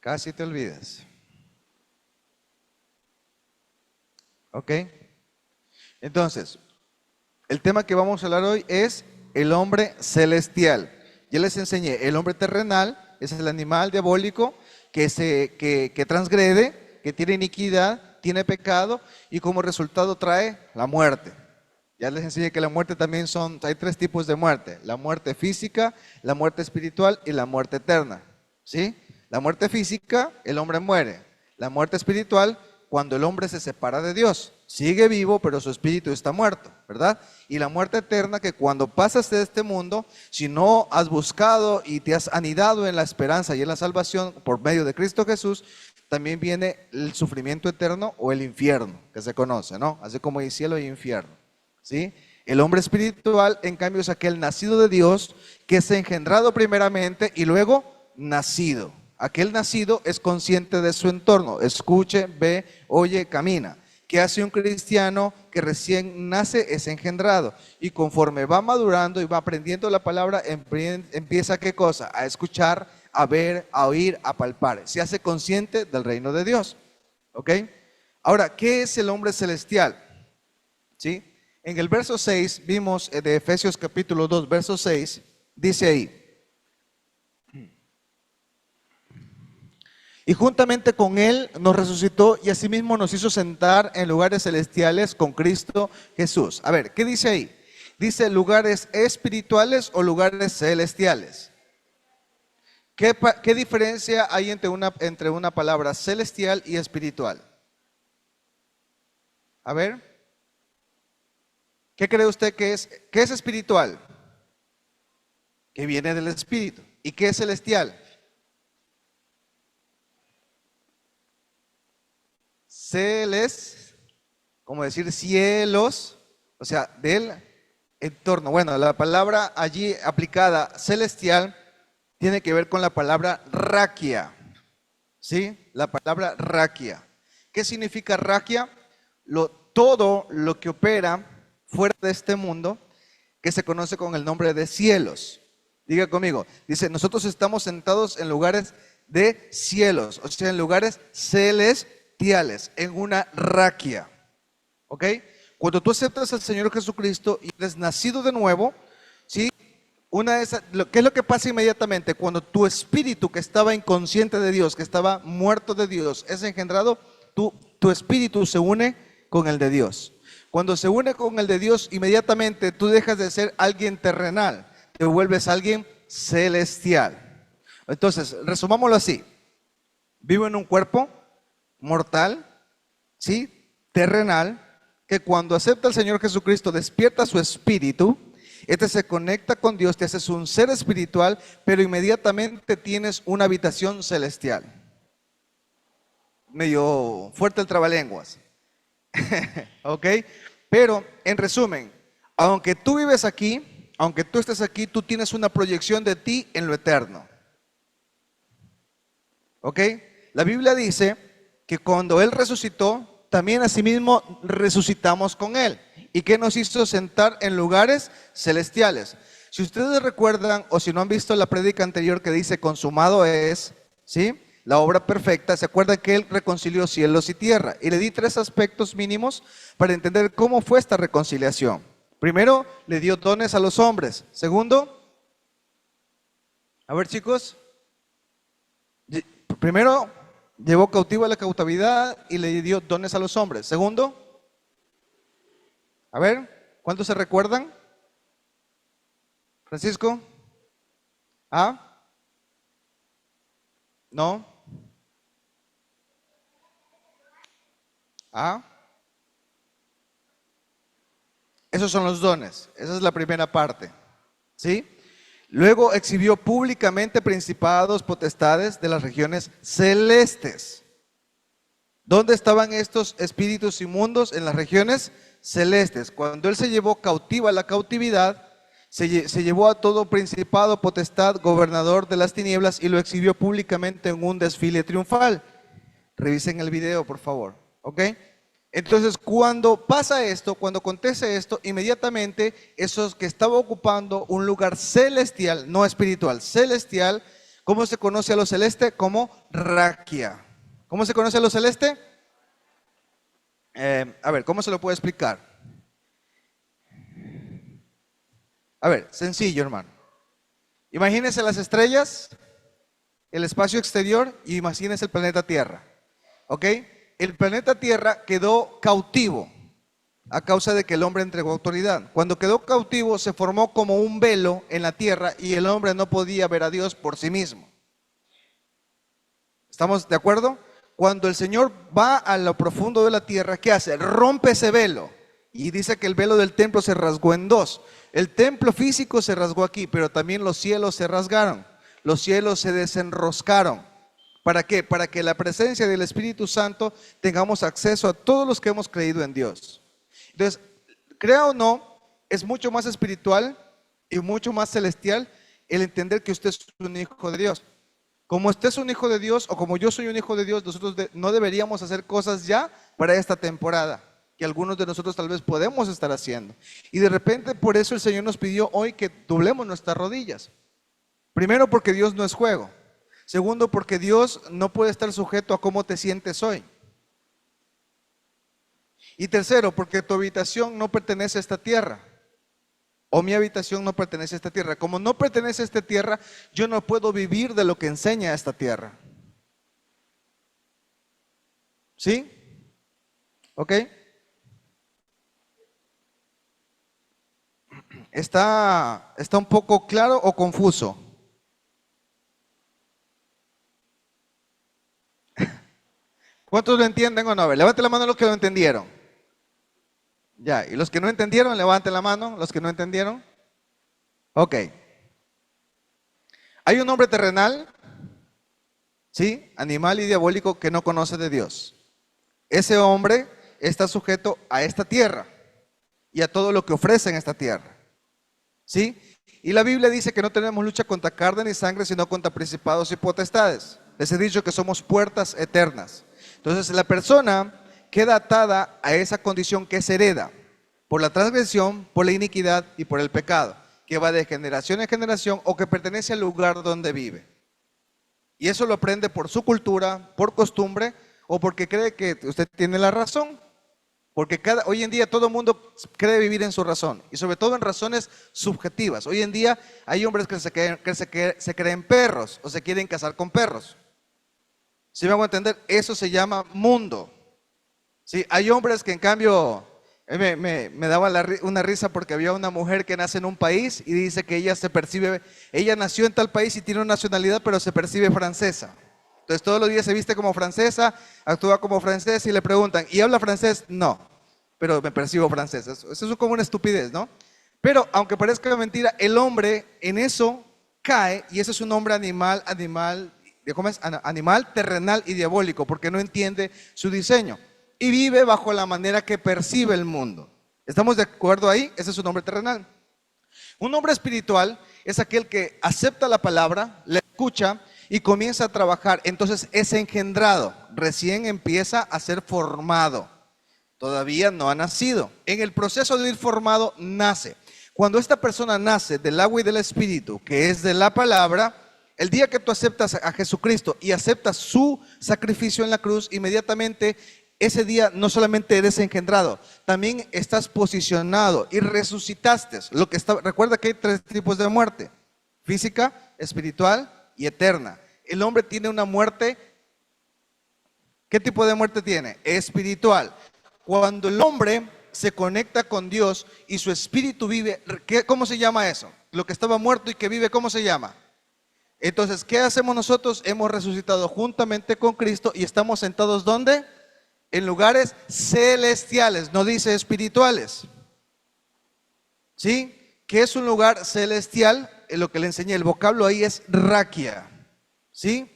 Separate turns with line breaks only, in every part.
Casi te olvidas. ¿Ok? Entonces, el tema que vamos a hablar hoy es el hombre celestial. Ya les enseñé, el hombre terrenal es el animal diabólico que transgrede, que tiene iniquidad, tiene pecado y como resultado trae la muerte. Ya les enseñé que la muerte también hay tres tipos de muerte: la muerte física, la muerte espiritual y la muerte eterna. ¿Sí? La muerte física, el hombre muere. La muerte espiritual, cuando el hombre se separa de Dios. Sigue vivo, pero su espíritu está muerto, ¿verdad? Y la muerte eterna, que cuando pasas de este mundo, si no has buscado y te has anidado en la esperanza y en la salvación por medio de Cristo Jesús, también viene el sufrimiento eterno o el infierno, que se conoce, ¿no? Así como hay cielo y infierno, ¿sí? El hombre espiritual, en cambio, es aquel nacido de Dios, que es engendrado primeramente y luego nacido. Aquel nacido es consciente de su entorno, escuche, ve, oye, camina. ¿Qué hace un cristiano que recién nace? Es engendrado. Y conforme va madurando y va aprendiendo la palabra, empieza ¿qué cosa? A escuchar, a ver, a oír, a palpar. Se hace consciente del reino de Dios. ¿Ok? Ahora, ¿qué es el hombre celestial? ¿Sí? En el verso 6, vimos de Efesios capítulo 2, verso 6, dice ahí: y juntamente con Él nos resucitó y asimismo nos hizo sentar en lugares celestiales con Cristo Jesús. A ver, ¿qué dice ahí? ¿Dice lugares espirituales o lugares celestiales? ¿Qué diferencia hay entre una palabra celestial y espiritual? A ver, ¿qué cree usted que es? ¿Qué es espiritual? Que viene del espíritu. ¿Y qué es celestial? Como decir cielos, o sea, del entorno. Bueno, la palabra allí aplicada celestial tiene que ver con la palabra raquia, ¿sí? La palabra raquia. ¿Qué significa raquia? Todo lo que opera fuera de este mundo, que se conoce con el nombre de cielos. Diga conmigo, dice, nosotros estamos sentados en lugares de cielos, o sea, en lugares celestiales, en una raquia. ¿Ok? Cuando tú aceptas al Señor Jesucristo y eres nacido de nuevo, ¿sí? ¿Qué es lo que pasa inmediatamente? Cuando tu espíritu, que estaba inconsciente de Dios, que estaba muerto de Dios, es engendrado, tu espíritu se une con el de Dios. Cuando se une con el de Dios, inmediatamente tú dejas de ser alguien terrenal, te vuelves alguien celestial. Entonces, resumámoslo así: vivo en un cuerpo mortal, ¿sí? Terrenal, que cuando acepta al Señor Jesucristo despierta su espíritu, este se conecta con Dios, te haces un ser espiritual, pero inmediatamente tienes una habitación celestial. Medio fuerte el trabalenguas. ¿Ok? Pero en resumen, aunque tú vives aquí, aunque tú estés aquí, tú tienes una proyección de ti en lo eterno. ¿Ok? La Biblia dice que cuando Él resucitó, también asimismo resucitamos con Él. ¿Y que nos hizo sentar en lugares celestiales? Si ustedes recuerdan, o si no han visto la prédica anterior que dice consumado es, ¿sí? La obra perfecta, ¿se acuerdan que Él reconcilió cielos y tierra? Y le di 3 aspectos mínimos para entender cómo fue esta reconciliación. Primero, le dio dones a los hombres. Segundo, a ver chicos, primero llevó cautivo a la cautividad y le dio dones a los hombres. Segundo, a ver, ¿cuántos se recuerdan? Francisco, ¿ah? ¿No? ¿Ah? Esos son los dones, esa es la primera parte, ¿sí? Luego exhibió públicamente principados, potestades de las regiones celestes. ¿Dónde estaban estos espíritus inmundos? En las regiones celestes. Cuando Él se llevó cautiva la cautividad, se llevó a todo principado, potestad, gobernador de las tinieblas y lo exhibió públicamente en un desfile triunfal. Revisen el video, por favor. ¿Ok? Entonces, cuando pasa esto, cuando acontece esto, inmediatamente esos que estaban ocupando un lugar celestial, no espiritual, celestial, ¿Cómo se conoce a lo celeste? Como raquia. ¿Cómo se conoce a lo celeste? A ver, ¿cómo se lo puedo explicar? A ver, sencillo, hermano. Imagínense las estrellas, el espacio exterior y imagínense el planeta Tierra. ¿Ok? El planeta Tierra quedó cautivo a causa de que el hombre entregó autoridad. Cuando quedó cautivo se formó como un velo en la tierra y el hombre no podía ver a Dios por sí mismo. ¿Estamos de acuerdo? Cuando el Señor va a lo profundo de la tierra, ¿qué hace? Rompe ese velo. Y dice que el velo del templo se rasgó en dos. El templo físico se rasgó aquí, pero también los cielos se rasgaron. Los cielos se desenroscaron. ¿Para qué? Para que la presencia del Espíritu Santo tengamos acceso a todos los que hemos creído en Dios. Entonces, crea o no, es mucho más espiritual y mucho más celestial el entender que usted es un hijo de Dios. Como usted es un hijo de Dios o como yo soy un hijo de Dios, nosotros no deberíamos hacer cosas ya para esta temporada, que algunos de nosotros tal vez podemos estar haciendo. Y de repente por eso el Señor nos pidió hoy que doblemos nuestras rodillas. Primero porque Dios no es juego. Segundo porque Dios no puede estar sujeto a cómo te sientes hoy. Y tercero porque tu habitación no pertenece a esta tierra. O mi habitación no pertenece a esta tierra. Como no pertenece a esta tierra, yo no puedo vivir de lo que enseña esta tierra. ¿Sí? ¿Ok? ¿Está un poco claro o confuso? ¿Cuántos lo entienden o no? A ver, levante la mano los que lo entendieron. Ya, y los que no entendieron, levanten la mano. Los que no entendieron. Ok. Hay un hombre terrenal, ¿sí? Animal y diabólico que no conoce de Dios. Ese hombre está sujeto a esta tierra y a todo lo que ofrece en esta tierra. ¿Sí? Y la Biblia dice que no tenemos lucha contra carne ni sangre, sino contra principados y potestades. Les he dicho que somos puertas eternas. Entonces la persona queda atada a esa condición que es hereda por la transgresión, por la iniquidad y por el pecado, que va de generación en generación o que pertenece al lugar donde vive. Y eso lo aprende por su cultura, por costumbre o porque cree que usted tiene la razón. Porque hoy en día todo el mundo cree vivir en su razón y sobre todo en razones subjetivas. Hoy en día hay hombres que se creen perros o se quieren casar con perros. ¿Sí me hago entender? Eso se llama mundo. ¿Sí? Hay hombres que en cambio, me daba una risa porque había una mujer que nace en un país y dice que ella nació en tal país y tiene una nacionalidad pero se percibe francesa. Entonces todos los días se viste como francesa, actúa como francesa y le preguntan, ¿y habla francés? No, pero me percibo francesa. Eso es como una estupidez, ¿no? Pero aunque parezca mentira, el hombre en eso cae y ese es un hombre ¿cómo es? Animal, terrenal y diabólico porque no entiende su diseño y vive bajo la manera que percibe el mundo. ¿Estamos de acuerdo ahí? Ese es un hombre terrenal. Un hombre espiritual es aquel que acepta la palabra, la escucha y comienza a trabajar. Entonces es engendrado, recién empieza a ser formado. Todavía no ha nacido. En el proceso de ir formado, nace. Cuando esta persona nace del agua y del espíritu, que es de la palabra, el día que tú aceptas a Jesucristo y aceptas su sacrificio en la cruz, inmediatamente ese día no solamente eres engendrado, también estás posicionado y resucitaste. Recuerda que hay tres tipos de muerte: física, espiritual y eterna. El hombre tiene una muerte. ¿Qué tipo de muerte tiene? Espiritual. Cuando el hombre se conecta con Dios y su espíritu vive, ¿cómo se llama eso? Lo que estaba muerto y que vive, ¿cómo se llama? Entonces, ¿qué hacemos nosotros? Hemos resucitado juntamente con Cristo y estamos sentados ¿dónde? En lugares celestiales, no dice espirituales. ¿Sí? ¿Qué es un lugar celestial? Lo que le enseñé, el vocablo ahí es raquia. ¿Sí?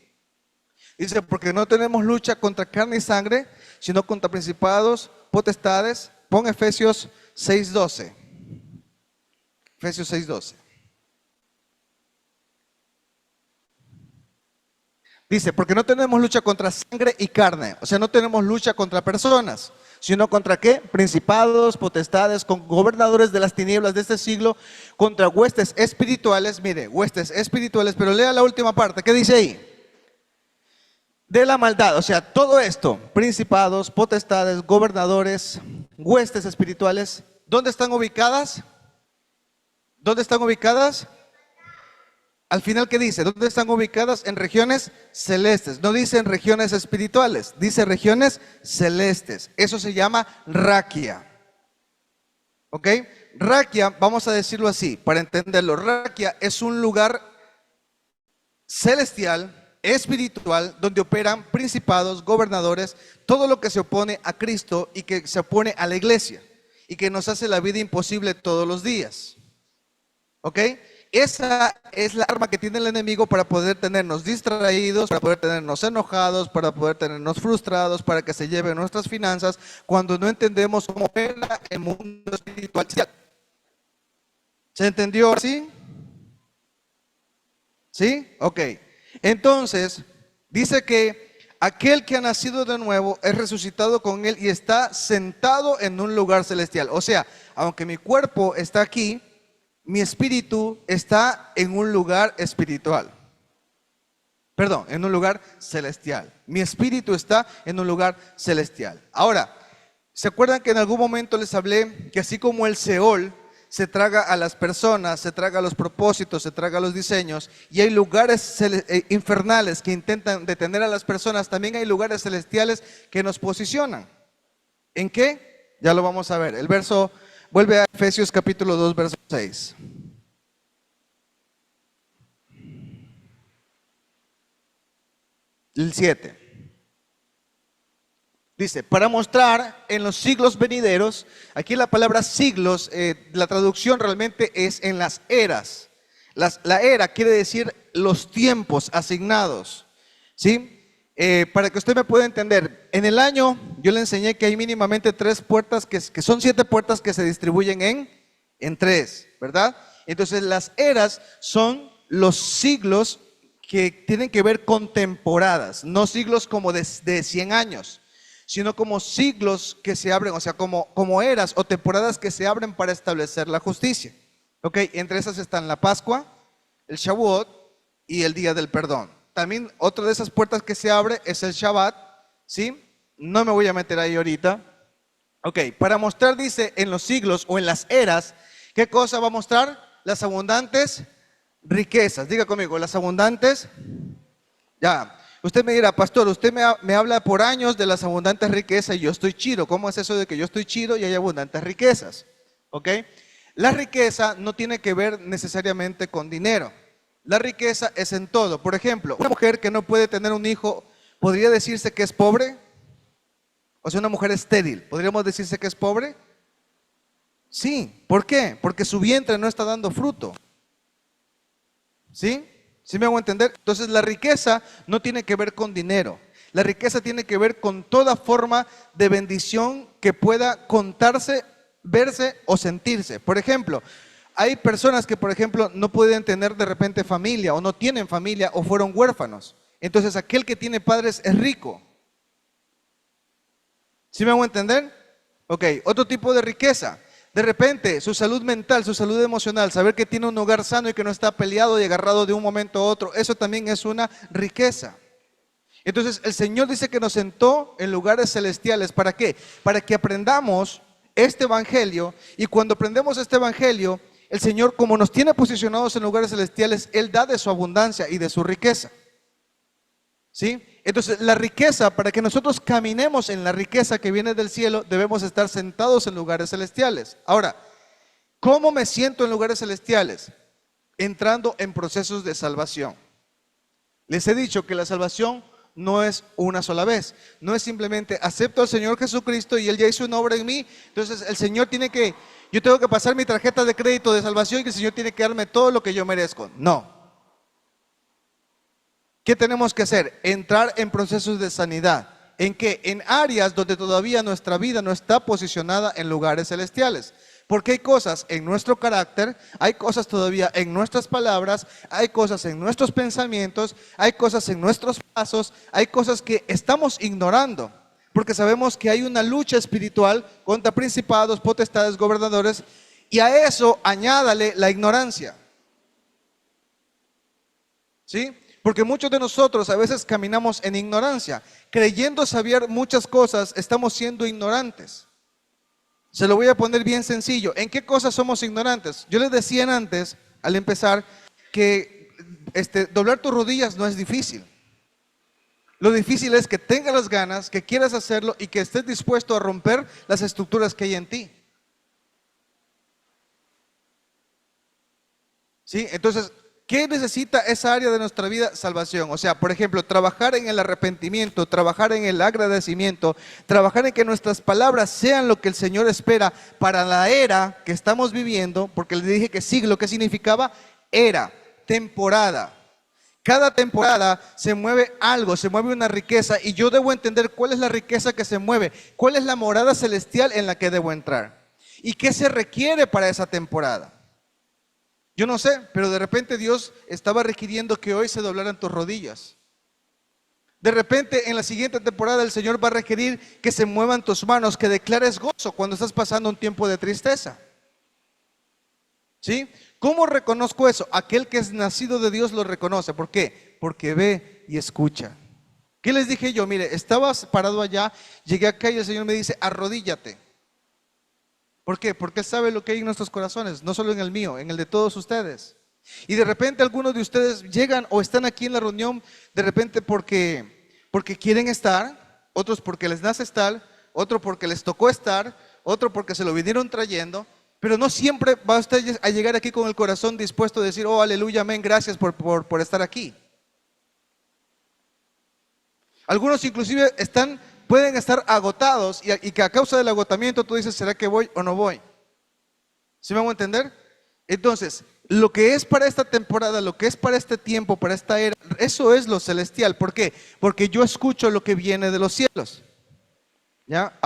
Dice, porque no tenemos lucha contra carne y sangre, sino contra principados, potestades. Pon Efesios 6:12. Efesios 6:12. Dice, porque no tenemos lucha contra sangre y carne. O sea, no tenemos lucha contra personas, sino contra ¿qué? Principados, potestades, con gobernadores de las tinieblas de este siglo, contra huestes espirituales. Mire, huestes espirituales, pero lea la última parte. ¿Qué dice ahí? De la maldad. O sea, todo esto, principados, potestades, gobernadores, huestes espirituales, ¿dónde están ubicadas? ¿Dónde están ubicadas? Al final, ¿qué dice? ¿Dónde están ubicadas? En regiones celestes. No dice en regiones espirituales, dice regiones celestes. Eso se llama raquia. ¿Ok? Raquia, vamos a decirlo así, para entenderlo. Raquia es un lugar celestial, espiritual, donde operan principados, gobernadores, todo lo que se opone a Cristo y que se opone a la iglesia y que nos hace la vida imposible todos los días. ¿Ok? Esa es la arma que tiene el enemigo para poder tenernos distraídos, para poder tenernos enojados, para poder tenernos frustrados, para que se lleven nuestras finanzas cuando no entendemos cómo opera el mundo espiritual. ¿Se entendió así? ¿Sí? Ok. Entonces, dice que aquel que ha nacido de nuevo es resucitado con él y está sentado en un lugar celestial. O sea, aunque mi cuerpo está aquí, mi espíritu está en un lugar espiritual. Perdón, en un lugar celestial. Mi espíritu está en un lugar celestial. Ahora, ¿se acuerdan que en algún momento les hablé que así como el Seol se traga a las personas, se traga a los propósitos, se traga a los diseños, y hay lugares infernales que intentan detener a las personas, también hay lugares celestiales que nos posicionan? ¿En qué? Ya lo vamos a ver. El verso... Vuelve a Efesios capítulo 2, verso 6. El 7. Dice, para mostrar en los siglos venideros, aquí la palabra siglos, la traducción realmente es en las eras. La era quiere decir los tiempos asignados, ¿sí? Para que usted me pueda entender, en el año yo le enseñé que hay mínimamente 3 puertas, que son 7 puertas que se distribuyen en 3, ¿verdad? Entonces las eras son los siglos que tienen que ver con temporadas, no siglos como de 100 años, sino como siglos que se abren, o sea, como eras o temporadas que se abren para establecer la justicia. ¿Ok? Entre esas están la Pascua, el Shavuot y el Día del Perdón. También otra de esas puertas que se abre es el Shabbat, ¿sí? No me voy a meter ahí ahorita. Ok, para mostrar, dice, en los siglos o en las eras, ¿qué cosa va a mostrar? Las abundantes riquezas. Diga conmigo, las abundantes. Ya, usted me dirá, pastor, usted me habla por años de las abundantes riquezas y yo estoy chido. ¿Cómo es eso de que yo estoy chido y hay abundantes riquezas? Ok, la riqueza no tiene que ver necesariamente con dinero. La riqueza es en todo. Por ejemplo, una mujer que no puede tener un hijo, ¿podría decirse que es pobre? O sea, una mujer estéril, ¿podríamos decirse que es pobre? Sí. ¿Por qué? Porque su vientre no está dando fruto. ¿Sí? ¿Sí me hago entender? Entonces la riqueza no tiene que ver con dinero. La riqueza tiene que ver con toda forma de bendición que pueda contarse, verse o sentirse. Por ejemplo, hay personas que, por ejemplo, no pueden tener de repente familia o no tienen familia o fueron huérfanos. Entonces aquel que tiene padres es rico. ¿Sí me hago entender? Ok, otro tipo de riqueza. De repente, su salud mental, su salud emocional, saber que tiene un hogar sano y que no está peleado y agarrado de un momento a otro, eso también es una riqueza. Entonces, el Señor dice que nos sentó en lugares celestiales. ¿Para qué? Para que aprendamos este evangelio, y cuando aprendemos este evangelio, el Señor, como nos tiene posicionados en lugares celestiales, Él da de su abundancia y de su riqueza. ¿Sí? Entonces, la riqueza, para que nosotros caminemos en la riqueza que viene del cielo, debemos estar sentados en lugares celestiales. Ahora, ¿cómo me siento en lugares celestiales? Entrando en procesos de salvación. Les he dicho que la salvación no es una sola vez. No es simplemente acepto al Señor Jesucristo y Él ya hizo una obra en mí. Entonces el Señor yo tengo que pasar mi tarjeta de crédito de salvación y el Señor tiene que darme todo lo que yo merezco. No. ¿Qué tenemos que hacer? Entrar en procesos de sanidad. ¿En qué? En áreas donde todavía nuestra vida no está posicionada en lugares celestiales. Porque hay cosas en nuestro carácter, hay cosas todavía en nuestras palabras, hay cosas en nuestros pensamientos, hay cosas en nuestros pasos, hay cosas que estamos ignorando. Porque sabemos que hay una lucha espiritual contra principados, potestades, gobernadores, y a eso añádale la ignorancia. ¿Sí? Porque muchos de nosotros a veces caminamos en ignorancia. Creyendo saber muchas cosas, estamos siendo ignorantes. Se lo voy a poner bien sencillo. ¿En qué cosas somos ignorantes? Yo les decía antes, al empezar, que doblar tus rodillas no es difícil. Lo difícil es que tengas las ganas, que quieras hacerlo y que estés dispuesto a romper las estructuras que hay en ti. ¿Sí? Entonces, ¿qué necesita esa área de nuestra vida? Salvación. O sea, por ejemplo, trabajar en el arrepentimiento, trabajar en el agradecimiento, trabajar en que nuestras palabras sean lo que el Señor espera para la era que estamos viviendo, porque le dije que siglo, ¿qué significaba? Era, temporada. Cada temporada se mueve algo, se mueve una riqueza y yo debo entender cuál es la riqueza que se mueve, cuál es la morada celestial en la que debo entrar y qué se requiere para esa temporada. Yo no sé, pero de repente Dios estaba requiriendo que hoy se doblaran tus rodillas. De repente en la siguiente temporada el Señor va a requerir que se muevan tus manos, que declares gozo cuando estás pasando un tiempo de tristeza. ¿Sí? ¿Cómo reconozco eso? Aquel que es nacido de Dios lo reconoce. ¿Por qué? Porque ve y escucha. ¿Qué les dije yo? Mire, estaba parado allá, llegué acá y el Señor me dice, arrodíllate. ¿Por qué? Porque Él sabe lo que hay en nuestros corazones, no solo en el mío, en el de todos ustedes. Y de repente algunos de ustedes llegan o están aquí en la reunión, de repente porque quieren estar, otros porque les nace estar, otros porque les tocó estar, otros porque se lo vinieron trayendo. Pero no siempre va usted a llegar aquí con el corazón dispuesto a decir, oh, aleluya, amén, gracias por estar aquí. Algunos inclusive pueden estar agotados y que a causa del agotamiento tú dices, ¿será que voy o no voy? ¿Sí me hago entender? Entonces, lo que es para esta temporada, lo que es para este tiempo, para esta era, eso es lo celestial. ¿Por qué? Porque yo escucho lo que viene de los cielos. ¿Ya?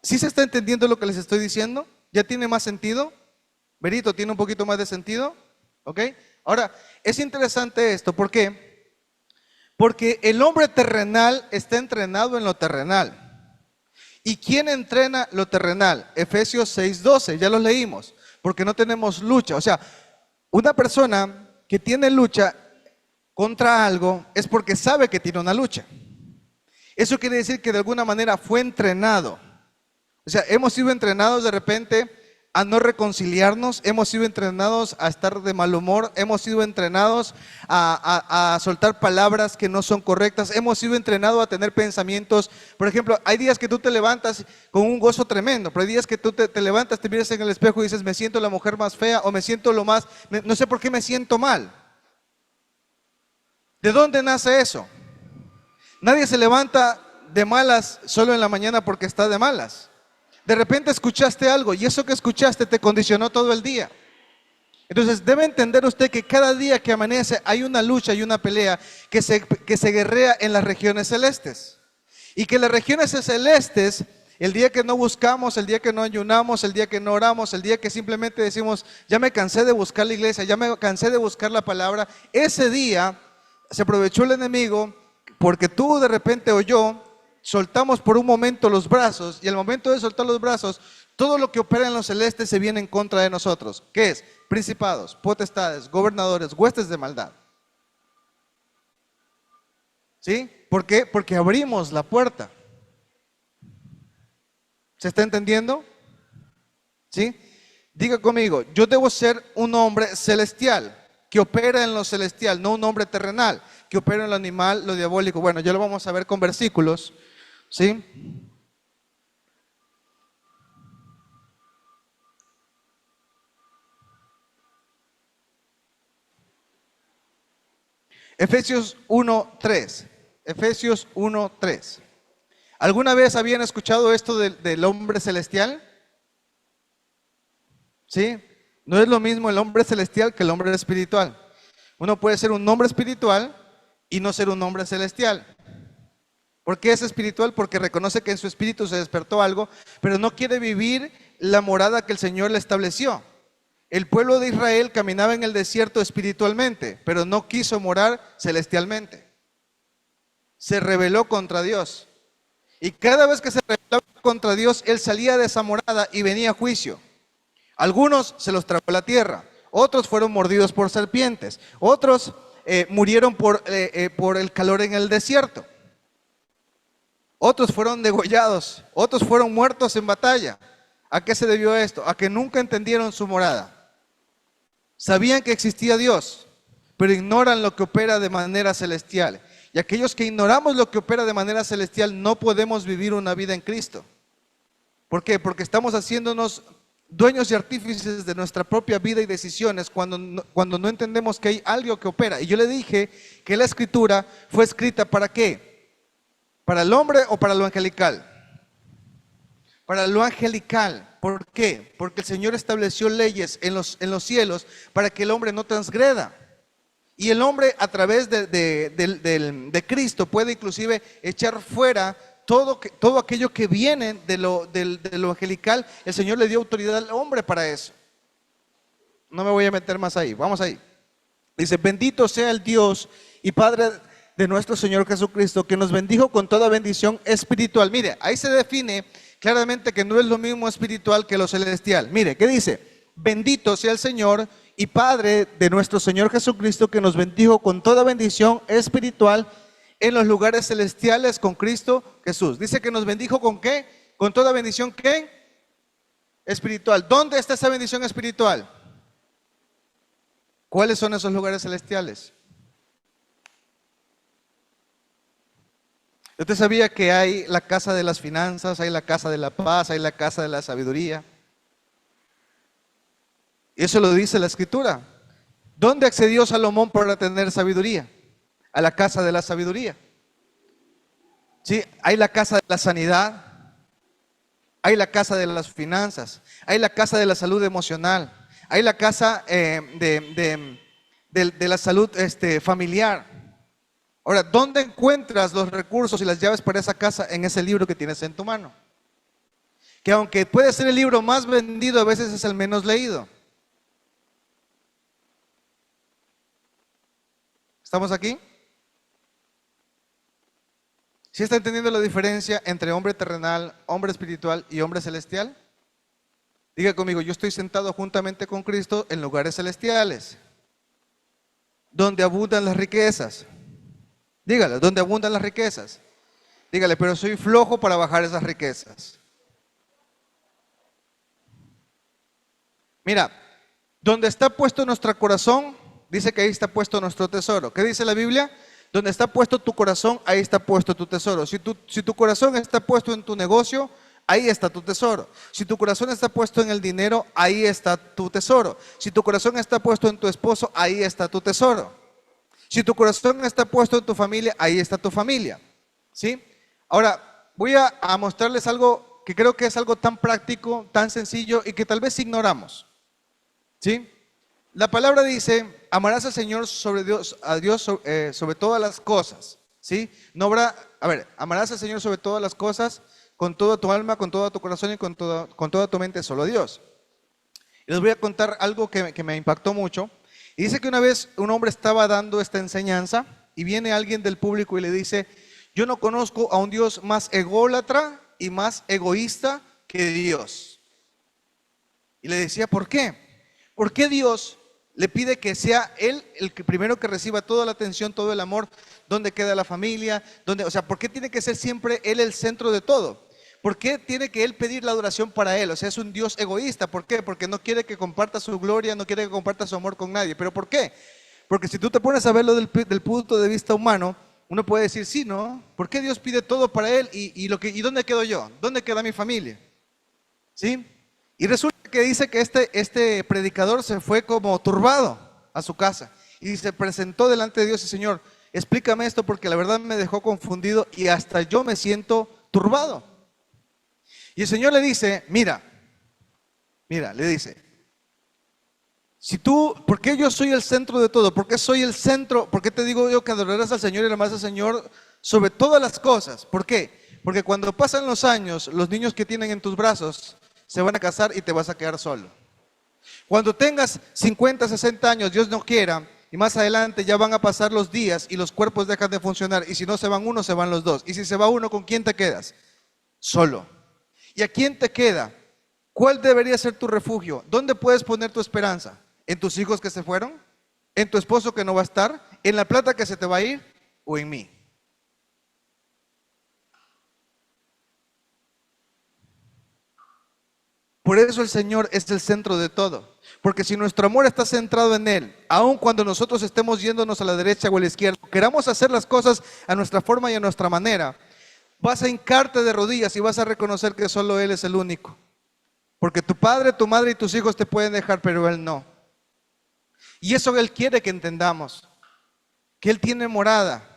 ¿Sí se está entendiendo lo que les estoy diciendo? ¿Ya tiene más sentido? Berito, ¿tiene un poquito más de sentido? ¿Ok? Ahora, es interesante esto. ¿Por qué? Porque el hombre terrenal está entrenado en lo terrenal. ¿Y quién entrena lo terrenal? Efesios 6:12, ya lo leímos. Porque no tenemos lucha. O sea, una persona que tiene lucha contra algo es porque sabe que tiene una lucha. Eso quiere decir que de alguna manera fue entrenado. O sea, hemos sido entrenados de repente a no reconciliarnos, hemos sido entrenados a estar de mal humor, hemos sido entrenados a soltar palabras que no son correctas, hemos sido entrenados a tener pensamientos. Por ejemplo, hay días que tú te levantas con un gozo tremendo, pero hay días que tú te levantas, te miras en el espejo y dices, me siento la mujer más fea o me siento no sé por qué me siento mal. ¿De dónde nace eso? Nadie se levanta de malas solo en la mañana porque está de malas. De repente escuchaste algo y eso que escuchaste te condicionó todo el día. Entonces debe entender usted que cada día que amanece hay una lucha y una pelea que se guerrea en las regiones celestes. Y que las regiones celestes, el día que no buscamos, el día que no ayunamos, el día que no oramos, el día que simplemente decimos, ya me cansé de buscar la iglesia, ya me cansé de buscar la palabra, ese día se aprovechó el enemigo porque tú de repente o yo soltamos por un momento los brazos y al momento de soltar los brazos, todo lo que opera en los celestes se viene en contra de nosotros. ¿Qué es? Principados, potestades, gobernadores, huestes de maldad. ¿Sí? ¿Por qué? Porque abrimos la puerta. ¿Se está entendiendo? ¿Sí? Diga conmigo, yo debo ser un hombre celestial, que opera en lo celestial, no un hombre terrenal, que opera en lo animal, lo diabólico. Bueno, ya lo vamos a ver con versículos. ¿Sí? Efesios 1:3. Efesios 1:3. ¿Alguna vez habían escuchado esto del hombre celestial? ¿Sí? No es lo mismo el hombre celestial que el hombre espiritual. Uno puede ser un hombre espiritual y no ser un hombre celestial. ¿Por qué es espiritual? Porque reconoce que en su espíritu se despertó algo, pero no quiere vivir la morada que el Señor le estableció. El pueblo de Israel caminaba en el desierto espiritualmente, pero no quiso morar celestialmente. Se rebeló contra Dios. Y cada vez que se rebelaba contra Dios, él salía de esa morada y venía juicio. Algunos se los tragó la tierra, otros fueron mordidos por serpientes, otros murieron por el calor en el desierto, otros fueron degollados, otros fueron muertos en batalla. ¿A qué se debió esto? A que nunca entendieron su morada. Sabían que existía Dios, pero ignoran lo que opera de manera celestial. Y aquellos que ignoramos lo que opera de manera celestial no podemos vivir una vida en Cristo. ¿Por qué? Porque estamos haciéndonos dueños y artífices de nuestra propia vida y decisiones cuando no entendemos que hay algo que opera. Y yo le dije que la escritura fue escrita ¿para qué? ¿Para el hombre o para lo angelical? Para lo angelical. ¿Por qué? Porque el Señor estableció leyes en los cielos para que el hombre no transgreda. Y el hombre a través de Cristo puede inclusive echar fuera todo aquello que viene de lo angelical. El Señor le dio autoridad al hombre para eso. No me voy a meter más ahí, vamos ahí. Dice, bendito sea el Dios y Padre de nuestro Señor Jesucristo, que nos bendijo con toda bendición espiritual. Mire, ahí se define claramente que no es lo mismo espiritual que lo celestial. Mire, ¿qué dice? Bendito sea el Señor y Padre de nuestro Señor Jesucristo, que nos bendijo con toda bendición espiritual en los lugares celestiales con Cristo Jesús. Dice que nos bendijo ¿con qué? Con toda bendición ¿qué? Espiritual. ¿Dónde está esa bendición espiritual? ¿Cuáles son esos lugares celestiales? ¿Usted sabía que hay la casa de las finanzas, hay la casa de la paz, hay la casa de la sabiduría? Y eso lo dice la escritura. ¿Dónde accedió Salomón para tener sabiduría? A la casa de la sabiduría. Sí, hay la casa de la sanidad, hay la casa de las finanzas, hay la casa de la salud emocional, hay la casa de la salud familiar. Ahora, ¿dónde encuentras los recursos y las llaves para esa casa? En ese libro que tienes en tu mano. Que aunque puede ser el libro más vendido, a veces es el menos leído. ¿Estamos aquí? ¿Sí está entendiendo la diferencia entre hombre terrenal, hombre espiritual y hombre celestial? Diga conmigo, yo estoy sentado juntamente con Cristo en lugares celestiales, donde abundan las riquezas. Dígale, donde abundan las riquezas. Dígale, pero soy flojo para bajar esas riquezas. Mira, donde está puesto nuestro corazón, dice que ahí está puesto nuestro tesoro. ¿Qué dice la Biblia? Donde está puesto tu corazón, ahí está puesto tu tesoro. Si tu corazón está puesto en tu negocio, ahí está tu tesoro. Si tu corazón está puesto en el dinero, ahí está tu tesoro. Si tu corazón está puesto en tu esposo, ahí está tu tesoro. Si tu corazón está puesto en tu familia, ahí está tu familia. ¿Sí? Ahora, voy a mostrarles algo que creo que es algo tan práctico, tan sencillo y que tal vez ignoramos. ¿Sí? La palabra dice, amarás al Señor sobre todas las cosas. ¿Sí? Amarás al Señor sobre todas las cosas, con toda tu alma, con todo tu corazón y con toda tu mente, solo a Dios. Y les voy a contar algo que me impactó mucho. Y dice que una vez un hombre estaba dando esta enseñanza y viene alguien del público y le dice, yo no conozco a un Dios más ególatra y más egoísta que Dios. Y le decía, ¿por qué? ¿Por qué Dios le pide que sea Él el que primero que reciba toda la atención, todo el amor? ¿Dónde queda la familia? ¿Por qué tiene que ser siempre Él el centro de todo? ¿Por qué tiene que Él pedir la adoración para Él? O sea, es un Dios egoísta. ¿Por qué? Porque no quiere que comparta su gloria, no quiere que comparta su amor con nadie. ¿Pero por qué? Porque si tú te pones a verlo del punto de vista humano, uno puede decir, sí, ¿no? ¿Por qué Dios pide todo para Él y dónde quedo yo? ¿Dónde queda mi familia? ¿Sí? Y resulta que dice que este predicador se fue como turbado a su casa y se presentó delante de Dios y Señor, explícame esto porque la verdad me dejó confundido y hasta yo me siento turbado. Y el Señor le dice, mira, le dice, ¿por qué yo soy el centro de todo? ¿Por qué soy el centro? ¿Por qué te digo yo que adorarás al Señor y amarás al Señor sobre todas las cosas? ¿Por qué? Porque cuando pasan los años, los niños que tienen en tus brazos se van a casar y te vas a quedar solo. Cuando tengas 50, 60 años, Dios no quiera, y más adelante ya van a pasar los días y los cuerpos dejan de funcionar, y si no se van uno, se van los dos. Y si se va uno, ¿con quién te quedas? Solo. ¿Y a quién te queda? ¿Cuál debería ser tu refugio? ¿Dónde puedes poner tu esperanza? ¿En tus hijos que se fueron? ¿En tu esposo que no va a estar? ¿En la plata que se te va a ir? ¿O en mí? Por eso el Señor es el centro de todo. Porque si nuestro amor está centrado en Él, aun cuando nosotros estemos yéndonos a la derecha o a la izquierda, queramos hacer las cosas a nuestra forma y a nuestra manera, vas a hincarte de rodillas y vas a reconocer que solo Él es el único. Porque tu padre, tu madre y tus hijos te pueden dejar, pero Él no. Y eso Él quiere que entendamos. Que Él tiene morada.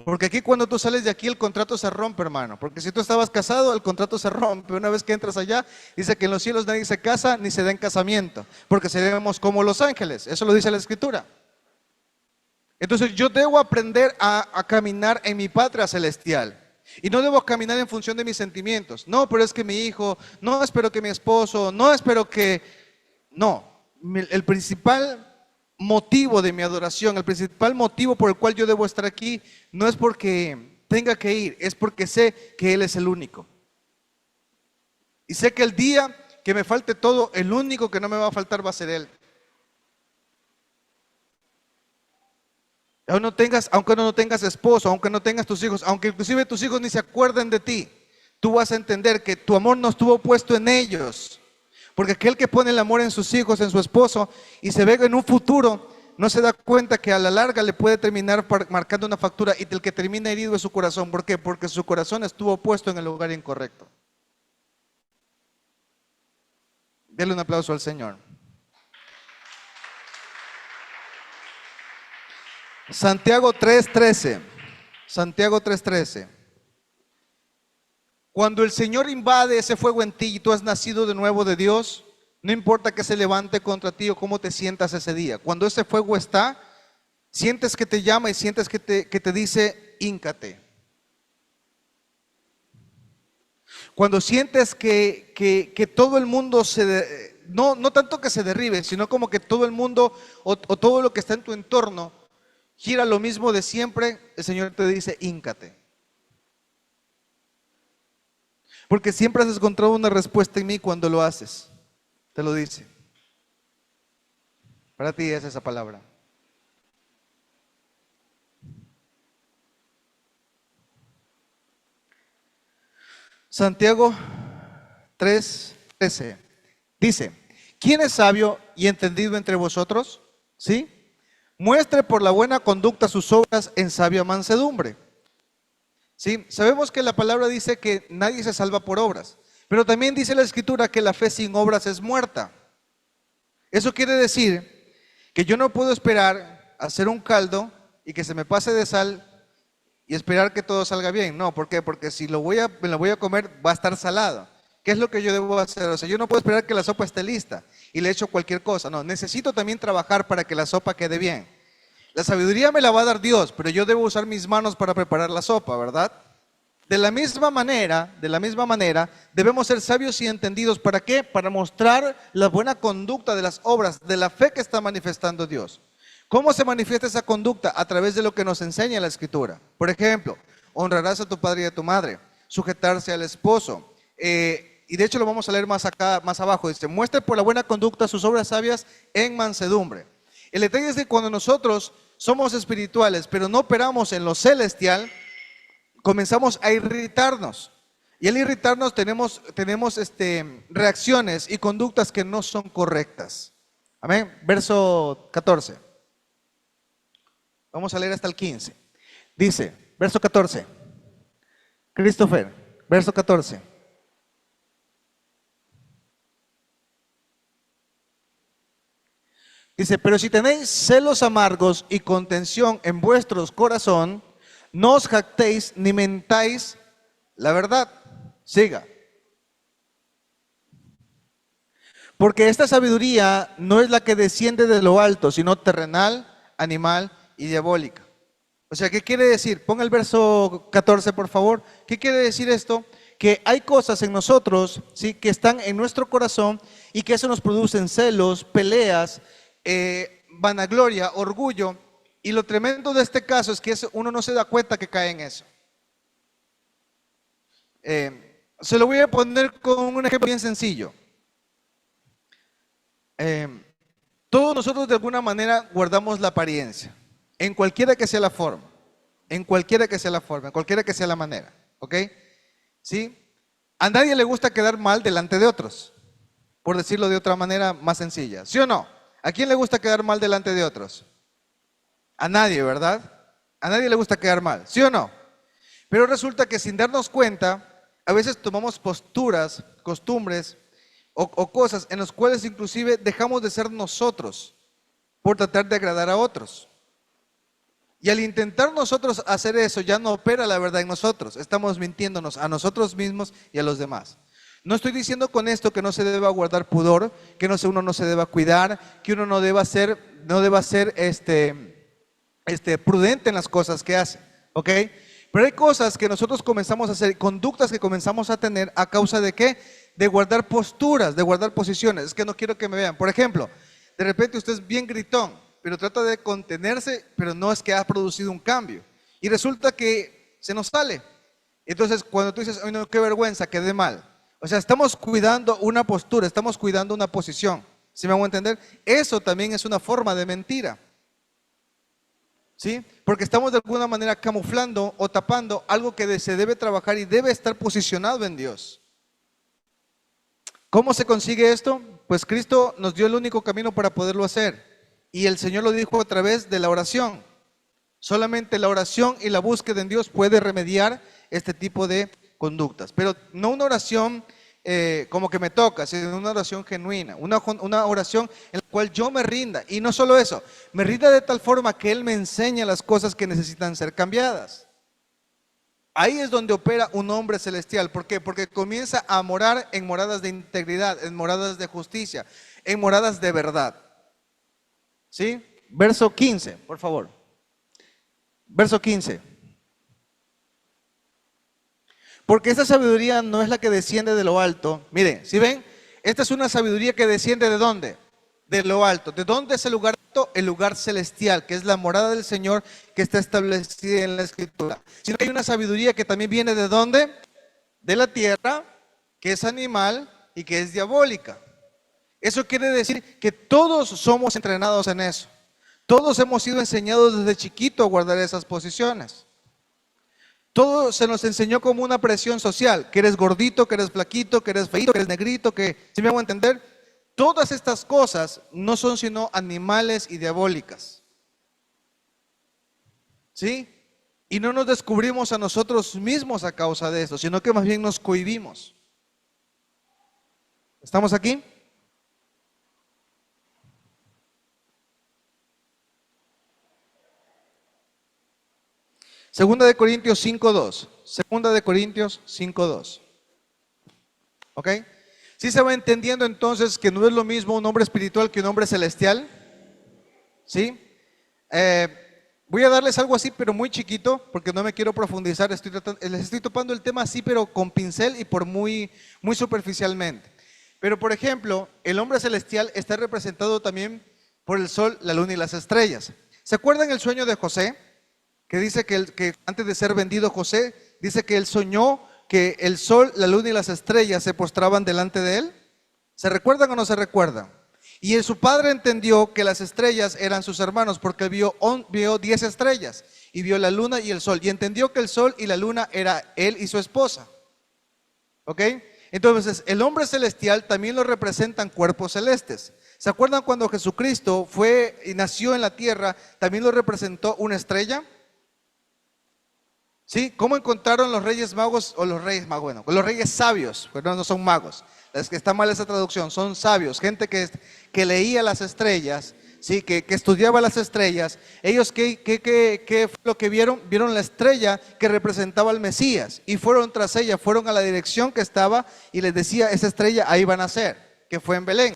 Porque aquí cuando tú sales de aquí el contrato se rompe, hermano. Porque si tú estabas casado, el contrato se rompe. Una vez que entras allá, dice que en los cielos nadie se casa ni se da en casamiento. Porque seremos como los ángeles. Eso lo dice la Escritura. Entonces yo debo aprender a caminar en mi patria celestial. Y no debo caminar en función de mis sentimientos. No, pero es que mi hijo, no, espero que mi esposo, no, espero que... No, el principal motivo de mi adoración, el principal motivo por el cual yo debo estar aquí, no es porque tenga que ir, es porque sé que Él es el único. Y sé que el día que me falte todo, el único que no me va a faltar va a ser Él. Aunque no tengas esposo, aunque no tengas tus hijos, aunque inclusive tus hijos ni se acuerden de ti, tú vas a entender que tu amor no estuvo puesto en ellos. Porque aquel que pone el amor en sus hijos, en su esposo, y se ve en un futuro, no se da cuenta que a la larga le puede terminar marcando una factura, y el que termina herido es su corazón. ¿Por qué? Porque su corazón estuvo puesto en el lugar incorrecto. Denle un aplauso al Señor. Santiago 3:13. Santiago 3:13. Cuando el Señor invade ese fuego en ti y tú has nacido de nuevo de Dios, no importa que se levante contra ti o cómo te sientas ese día. Cuando ese fuego está, sientes que te llama y sientes que te dice, híncate. Cuando sientes que todo el mundo no tanto que se derribe, sino como que todo el mundo o todo lo que está en tu entorno gira lo mismo de siempre, el Señor te dice, híncate. Porque siempre has encontrado una respuesta en mí cuando lo haces. Te lo dice. Para ti es esa palabra. Santiago 3:13 dice, ¿quién es sabio y entendido entre vosotros? ¿Sí? Muestre por la buena conducta sus obras en sabia mansedumbre. ¿Sí? Sabemos que la palabra dice que nadie se salva por obras, pero también dice la Escritura que la fe sin obras es muerta. Eso quiere decir que yo no puedo esperar a hacer un caldo y que se me pase de sal y esperar que todo salga bien. No, ¿por qué? Porque si me lo voy a comer va a estar salado. ¿Qué es lo que yo debo hacer? O sea, yo no puedo esperar que la sopa esté lista y le echo cualquier cosa. No, necesito también trabajar para que la sopa quede bien. La sabiduría me la va a dar Dios, pero yo debo usar mis manos para preparar la sopa, ¿verdad? De la misma manera, debemos ser sabios y entendidos. ¿Para qué? Para mostrar la buena conducta de las obras, de la fe que está manifestando Dios. ¿Cómo se manifiesta esa conducta? A través de lo que nos enseña la Escritura. Por ejemplo, honrarás a tu padre y a tu madre, sujetarse al esposo. Y de hecho lo vamos a leer más abajo. Dice, muestre por la buena conducta sus obras sabias en mansedumbre. El detalle es que cuando nosotros somos espirituales, pero no operamos en lo celestial, comenzamos a irritarnos. Y al irritarnos tenemos reacciones y conductas que no son correctas. Amén. Verso 14. Vamos a leer hasta el 15. Dice, verso 14. Christopher, verso 14. Dice, pero si tenéis celos amargos y contención en vuestros corazón, no os jactéis ni mentáis la verdad. Siga. Porque esta sabiduría no es la que desciende de lo alto, sino terrenal, animal y diabólica. O sea, ¿qué quiere decir? Ponga el verso 14, por favor. ¿Qué quiere decir esto? que hay cosas en nosotros, ¿sí?, que están en nuestro corazón y que eso nos producen celos, peleas, vanagloria, orgullo. Y lo tremendo de este caso es que uno no se da cuenta que cae en eso. Se lo voy a poner con un ejemplo bien sencillo. Todos nosotros de alguna manera guardamos la apariencia, en cualquiera que sea la forma, en cualquiera que sea la forma, en cualquiera que sea la manera, ¿ok? ¿Sí? A nadie le gusta quedar mal delante de otros, por decirlo de otra manera más sencilla, ¿sí o no? ¿A quién le gusta quedar mal delante de otros? A nadie, ¿verdad? A nadie le gusta quedar mal, ¿sí o no? Pero resulta que sin darnos cuenta, a veces tomamos posturas, costumbres o cosas en las cuales inclusive dejamos de ser nosotros por tratar de agradar a otros. Y al intentar nosotros hacer eso, ya no opera la verdad en nosotros. Estamos mintiéndonos a nosotros mismos y a los demás. No estoy diciendo con esto que no se deba guardar pudor, que uno no se deba cuidar, que uno no deba ser prudente en las cosas que hace, ¿ok? Pero hay cosas que nosotros comenzamos a hacer, conductas que comenzamos a tener a causa de ¿qué? De guardar posturas, de guardar posiciones. Es que no quiero que me vean. Por ejemplo, de repente usted es bien gritón, pero trata de contenerse, pero no es que ha producido un cambio. Y resulta que se nos sale. Entonces, cuando tú dices, ay no, qué vergüenza, quedé mal. O sea, estamos cuidando una postura, estamos cuidando una posición. ¿Sí me hago entender? Eso también es una forma de mentira. ¿Sí? Porque estamos de alguna manera camuflando o tapando algo que se debe trabajar y debe estar posicionado en Dios. ¿Cómo se consigue esto? Pues Cristo nos dio el único camino para poderlo hacer. Y el Señor lo dijo a través de la oración. Solamente la oración y la búsqueda en Dios puede remediar este tipo de conductas. Pero no una oración como que me toca, sino una oración genuina, una oración en la cual yo me rinda. Y no solo eso, me rinda de tal forma que Él me enseña las cosas que necesitan ser cambiadas. Ahí es donde opera un hombre celestial. ¿Por qué? Porque comienza a morar en moradas de integridad, en moradas de justicia, en moradas de verdad. ¿Sí? Verso 15, por favor. Verso 15. Porque esta sabiduría no es la que desciende de lo alto. Miren, ¿sí ven? Esta es una sabiduría que desciende ¿de dónde? De lo alto. ¿De dónde es el lugar alto? El lugar celestial, que es la morada del Señor que está establecida en la Escritura. Sino que hay una sabiduría que también viene ¿de dónde? De la tierra, que es animal y que es diabólica. Eso quiere decir que todos somos entrenados en eso. Todos hemos sido enseñados desde chiquito a guardar esas posiciones. Todo se nos enseñó como una presión social, que eres gordito, que eres flaquito, que eres feito, que eres negrito, que, ¿sí me hago entender? Todas estas cosas no son sino animales y diabólicas. ¿Sí? Y no nos descubrimos a nosotros mismos a causa de esto, sino que más bien nos cohibimos. ¿Estamos aquí? Segunda de Corintios 5.2. Segunda de Corintios 5.2. ¿Ok? ¿Sí se va entendiendo entonces que no es lo mismo un hombre espiritual que un hombre celestial? ¿Sí? Voy a darles algo así, pero muy chiquito, porque no me quiero profundizar. Les estoy topando el tema así, pero con pincel y por muy superficialmente. Pero, por ejemplo, el hombre celestial está representado también por el sol, la luna y las estrellas. ¿Se acuerdan el sueño de José? Que dice que antes de ser vendido José, dice que él soñó que el sol, la luna y las estrellas se postraban delante de él. ¿Se recuerdan o no se recuerdan? Y su padre entendió que las estrellas eran sus hermanos porque vio 10 estrellas y vio la luna y el sol. Y entendió que el sol y la luna era él y su esposa. ¿Ok? Entonces, el hombre celestial también lo representan cuerpos celestes. ¿Se acuerdan cuando Jesucristo fue y nació en la tierra, también lo representó una estrella? ¿Sí? ¿Cómo encontraron los reyes magos o los reyes magos? Bueno, los reyes sabios, pero no son magos. Es que está mal esa traducción, son sabios, gente que leía las estrellas, ¿sí? que estudiaba las estrellas. Ellos, ¿qué fue lo que vieron? Vieron la estrella que representaba al Mesías y fueron tras ella, fueron a la dirección que estaba y les decía, esa estrella ahí van a ser, que fue en Belén.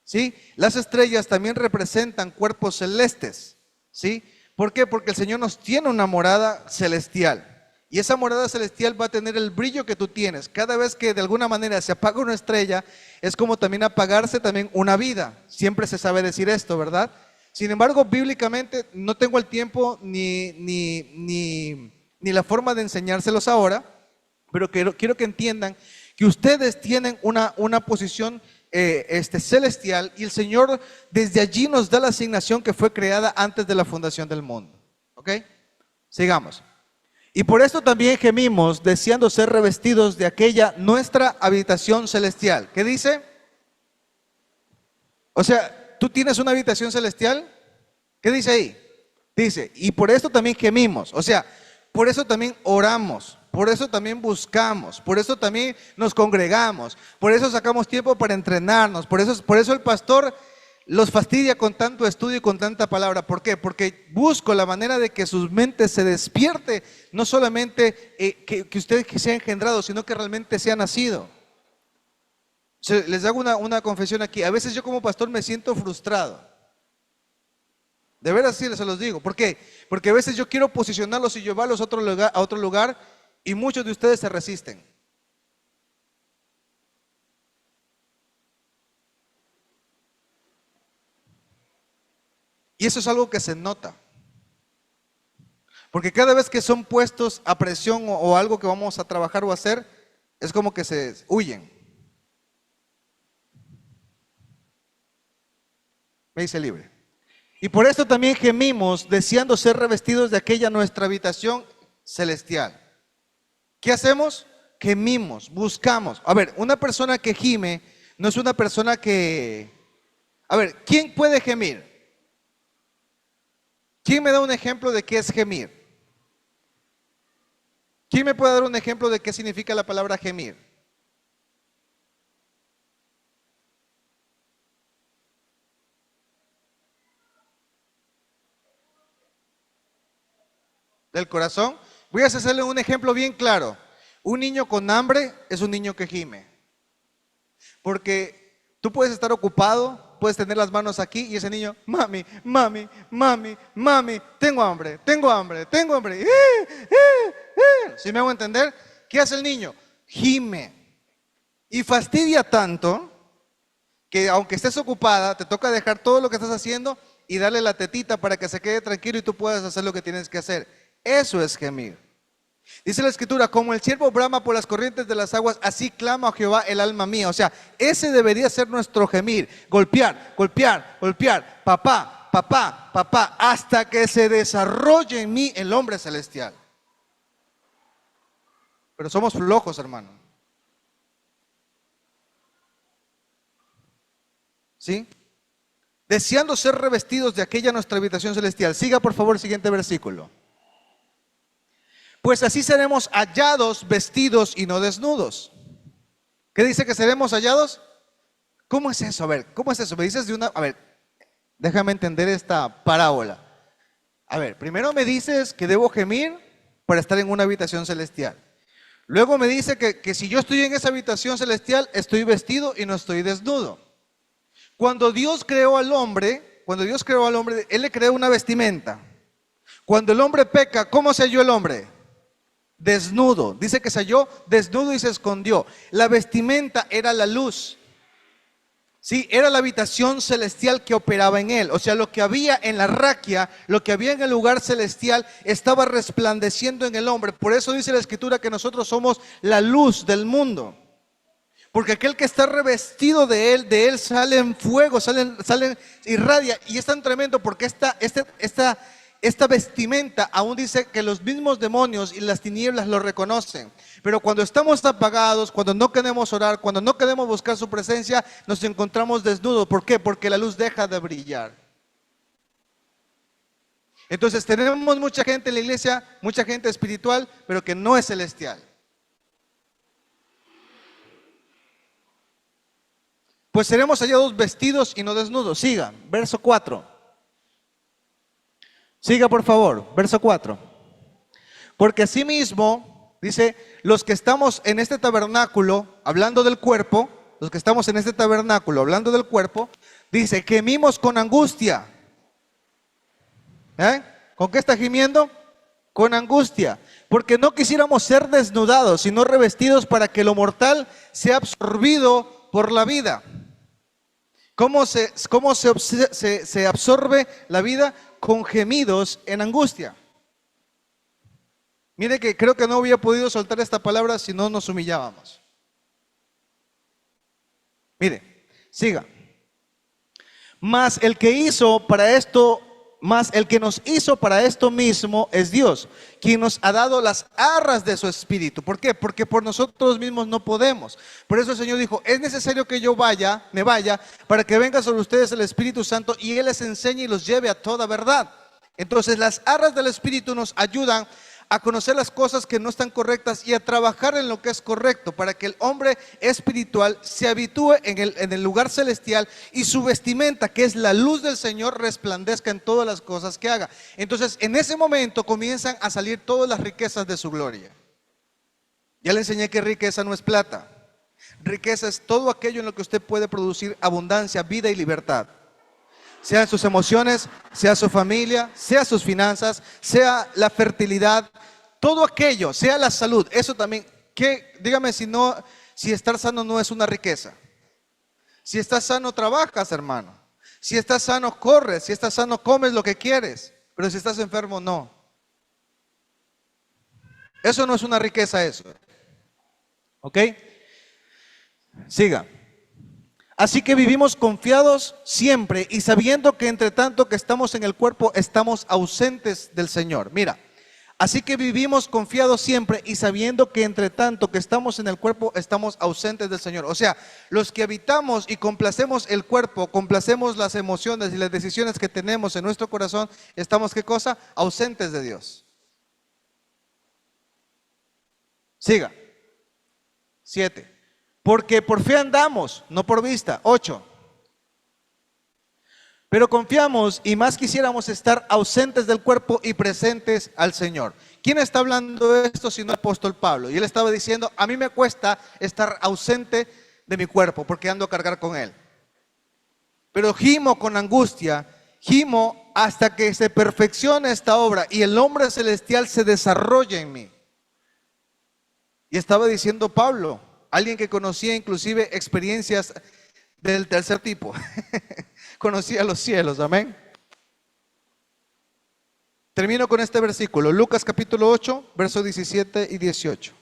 ¿Sí? Las estrellas también representan cuerpos celestes, ¿sí? ¿Por qué? Porque el Señor nos tiene una morada celestial. Y esa morada celestial va a tener el brillo que tú tienes. Cada vez que de alguna manera se apaga una estrella, es como también apagarse también una vida. Siempre se sabe decir esto, ¿verdad? Sin embargo, bíblicamente no tengo el tiempo ni la forma de enseñárselos ahora, pero quiero que entiendan que ustedes tienen una posición celestial, y el Señor desde allí nos da la asignación que fue creada antes de la fundación del mundo. ¿Ok? Sigamos. Y por esto también gemimos, deseando ser revestidos de aquella nuestra habitación celestial. ¿Qué dice? O sea, ¿tú tienes una habitación celestial? ¿Qué dice ahí? Dice, y por esto también gemimos. O sea, por eso también oramos, por eso también buscamos, por eso también nos congregamos, por eso sacamos tiempo para entrenarnos, por eso el pastor los fastidia con tanto estudio y con tanta palabra. ¿Por qué? Porque busco la manera de que sus mentes se despierte, no solamente que ustedes sea engendrado, sino que realmente sea nacido. Les hago una confesión aquí. A veces yo como pastor me siento frustrado. De veras sí se los digo. ¿Por qué? Porque a veces yo quiero posicionarlos y llevarlos a otro lugar y muchos de ustedes se resisten. Y eso es algo que se nota. Porque cada vez que son puestos a presión o algo que vamos a trabajar o hacer, es como que se huyen. Me dice libre. Y por esto también gemimos, deseando ser revestidos de aquella nuestra habitación celestial. ¿Qué hacemos? Gemimos, buscamos. A ver, una persona que gime no es una persona que... A ver, ¿quién puede gemir? ¿Quién me da un ejemplo de qué es gemir? ¿Quién me puede dar un ejemplo de qué significa la palabra gemir? ¿Del corazón? Voy a hacerle un ejemplo bien claro. Un niño con hambre es un niño que gime. Porque tú puedes estar ocupado, puedes tener las manos aquí y ese niño, mami, mami, mami, mami, tengo hambre, tengo hambre, tengo hambre. ¿Sí me hago entender? ¿Qué hace el niño? Gime. Y fastidia tanto que aunque estés ocupada, te toca dejar todo lo que estás haciendo y darle la tetita para que se quede tranquilo y tú puedas hacer lo que tienes que hacer. Eso es gemir. Dice la escritura, como el ciervo brama por las corrientes de las aguas, así clama a Jehová el alma mía. O sea, ese debería ser nuestro gemir. Golpear, golpear, golpear. Papá, papá, papá, hasta que se desarrolle en mí el hombre celestial. Pero somos flojos, hermano. ¿Sí? Deseando ser revestidos de aquella nuestra habitación celestial. Siga por favor el siguiente versículo. Pues así seremos hallados vestidos y no desnudos. ¿Qué dice que seremos hallados? ¿Cómo es eso? A ver, ¿cómo es eso? Me dices de una... A ver, déjame entender esta parábola. A ver, primero me dices que debo gemir para estar en una habitación celestial. Luego me dice que si yo estoy en esa habitación celestial, estoy vestido y no estoy desnudo. Cuando Dios creó al hombre, Él le creó una vestimenta. Cuando el hombre peca, ¿cómo se halló el hombre? Desnudo. Dice que se halló desnudo y se escondió. La vestimenta era la luz. Sí, era la habitación celestial que operaba en él. O sea, lo que había en la raquia, lo que había en el lugar celestial, estaba resplandeciendo en el hombre. Por eso dice la escritura que nosotros somos la luz del mundo. Porque aquel que está revestido de él sale en fuego, irradia. Y es tan tremendo porque esta vestimenta aún dice que los mismos demonios y las tinieblas lo reconocen. Pero cuando estamos apagados, cuando no queremos orar, cuando no queremos buscar su presencia, nos encontramos desnudos. ¿Por qué? Porque la luz deja de brillar. Entonces tenemos mucha gente en la iglesia, mucha gente espiritual, pero que no es celestial. Pues seremos hallados vestidos y no desnudos. Siga, verso 4. Siga por favor, verso 4. Porque asimismo, dice, los que estamos en este tabernáculo, hablando del cuerpo, los que estamos en este tabernáculo, hablando del cuerpo, dice, gemimos con angustia. ¿Con qué está gimiendo? con angustia, porque no quisiéramos ser desnudados, sino revestidos para que lo mortal sea absorbido por la vida. ¿Cómo se absorbe la vida? Con gemidos en angustia. Mire que creo que no hubiera podido soltar esta palabra si no nos humillábamos. Mire, siga. Mas el que nos hizo para esto mismo es Dios, quien nos ha dado las arras de su espíritu. ¿Por qué? Porque por nosotros mismos no podemos. Por eso el Señor dijo, es necesario que yo me vaya, para que venga sobre ustedes el Espíritu Santo y Él les enseñe y los lleve a toda verdad. Entonces las arras del Espíritu nos ayudan a conocer las cosas que no están correctas y a trabajar en lo que es correcto, para que el hombre espiritual se habitúe en el lugar celestial y su vestimenta, que es la luz del Señor, resplandezca en todas las cosas que haga. Entonces, en ese momento comienzan a salir todas las riquezas de su gloria. Ya le enseñé que riqueza no es plata. Riqueza es todo aquello en lo que usted puede producir abundancia, vida y libertad. Sean sus emociones, sea su familia, sea sus finanzas, sea la fertilidad, todo aquello, sea la salud. Eso también, dígame si estar sano no es una riqueza. Si estás sano, trabajas, hermano. Si estás sano, corres. Si estás sano, comes lo que quieres. Pero si estás enfermo, no. Eso no es una riqueza, eso. ¿Ok? Siga. Así que vivimos confiados siempre y sabiendo que entre tanto que estamos en el cuerpo, estamos ausentes del Señor. Mira, así que vivimos confiados siempre y sabiendo que entre tanto que estamos en el cuerpo, estamos ausentes del Señor. O sea, los que habitamos y complacemos el cuerpo, complacemos las emociones y las decisiones que tenemos en nuestro corazón, estamos, ¿qué cosa? Ausentes de Dios. Siga. 7. Porque por fe andamos, no por vista. 8. Pero confiamos y más quisiéramos estar ausentes del cuerpo y presentes al Señor. ¿Quién está hablando de esto sino el apóstol Pablo? Y él estaba diciendo, a mí me cuesta estar ausente de mi cuerpo porque ando a cargar con él. Pero gimo con angustia, gimo hasta que se perfeccione esta obra y el hombre celestial se desarrolle en mí. Y estaba diciendo Pablo, alguien que conocía inclusive experiencias del tercer tipo. Conocía los cielos, amén. Termino con este versículo, Lucas capítulo 8, versos 17 y 18.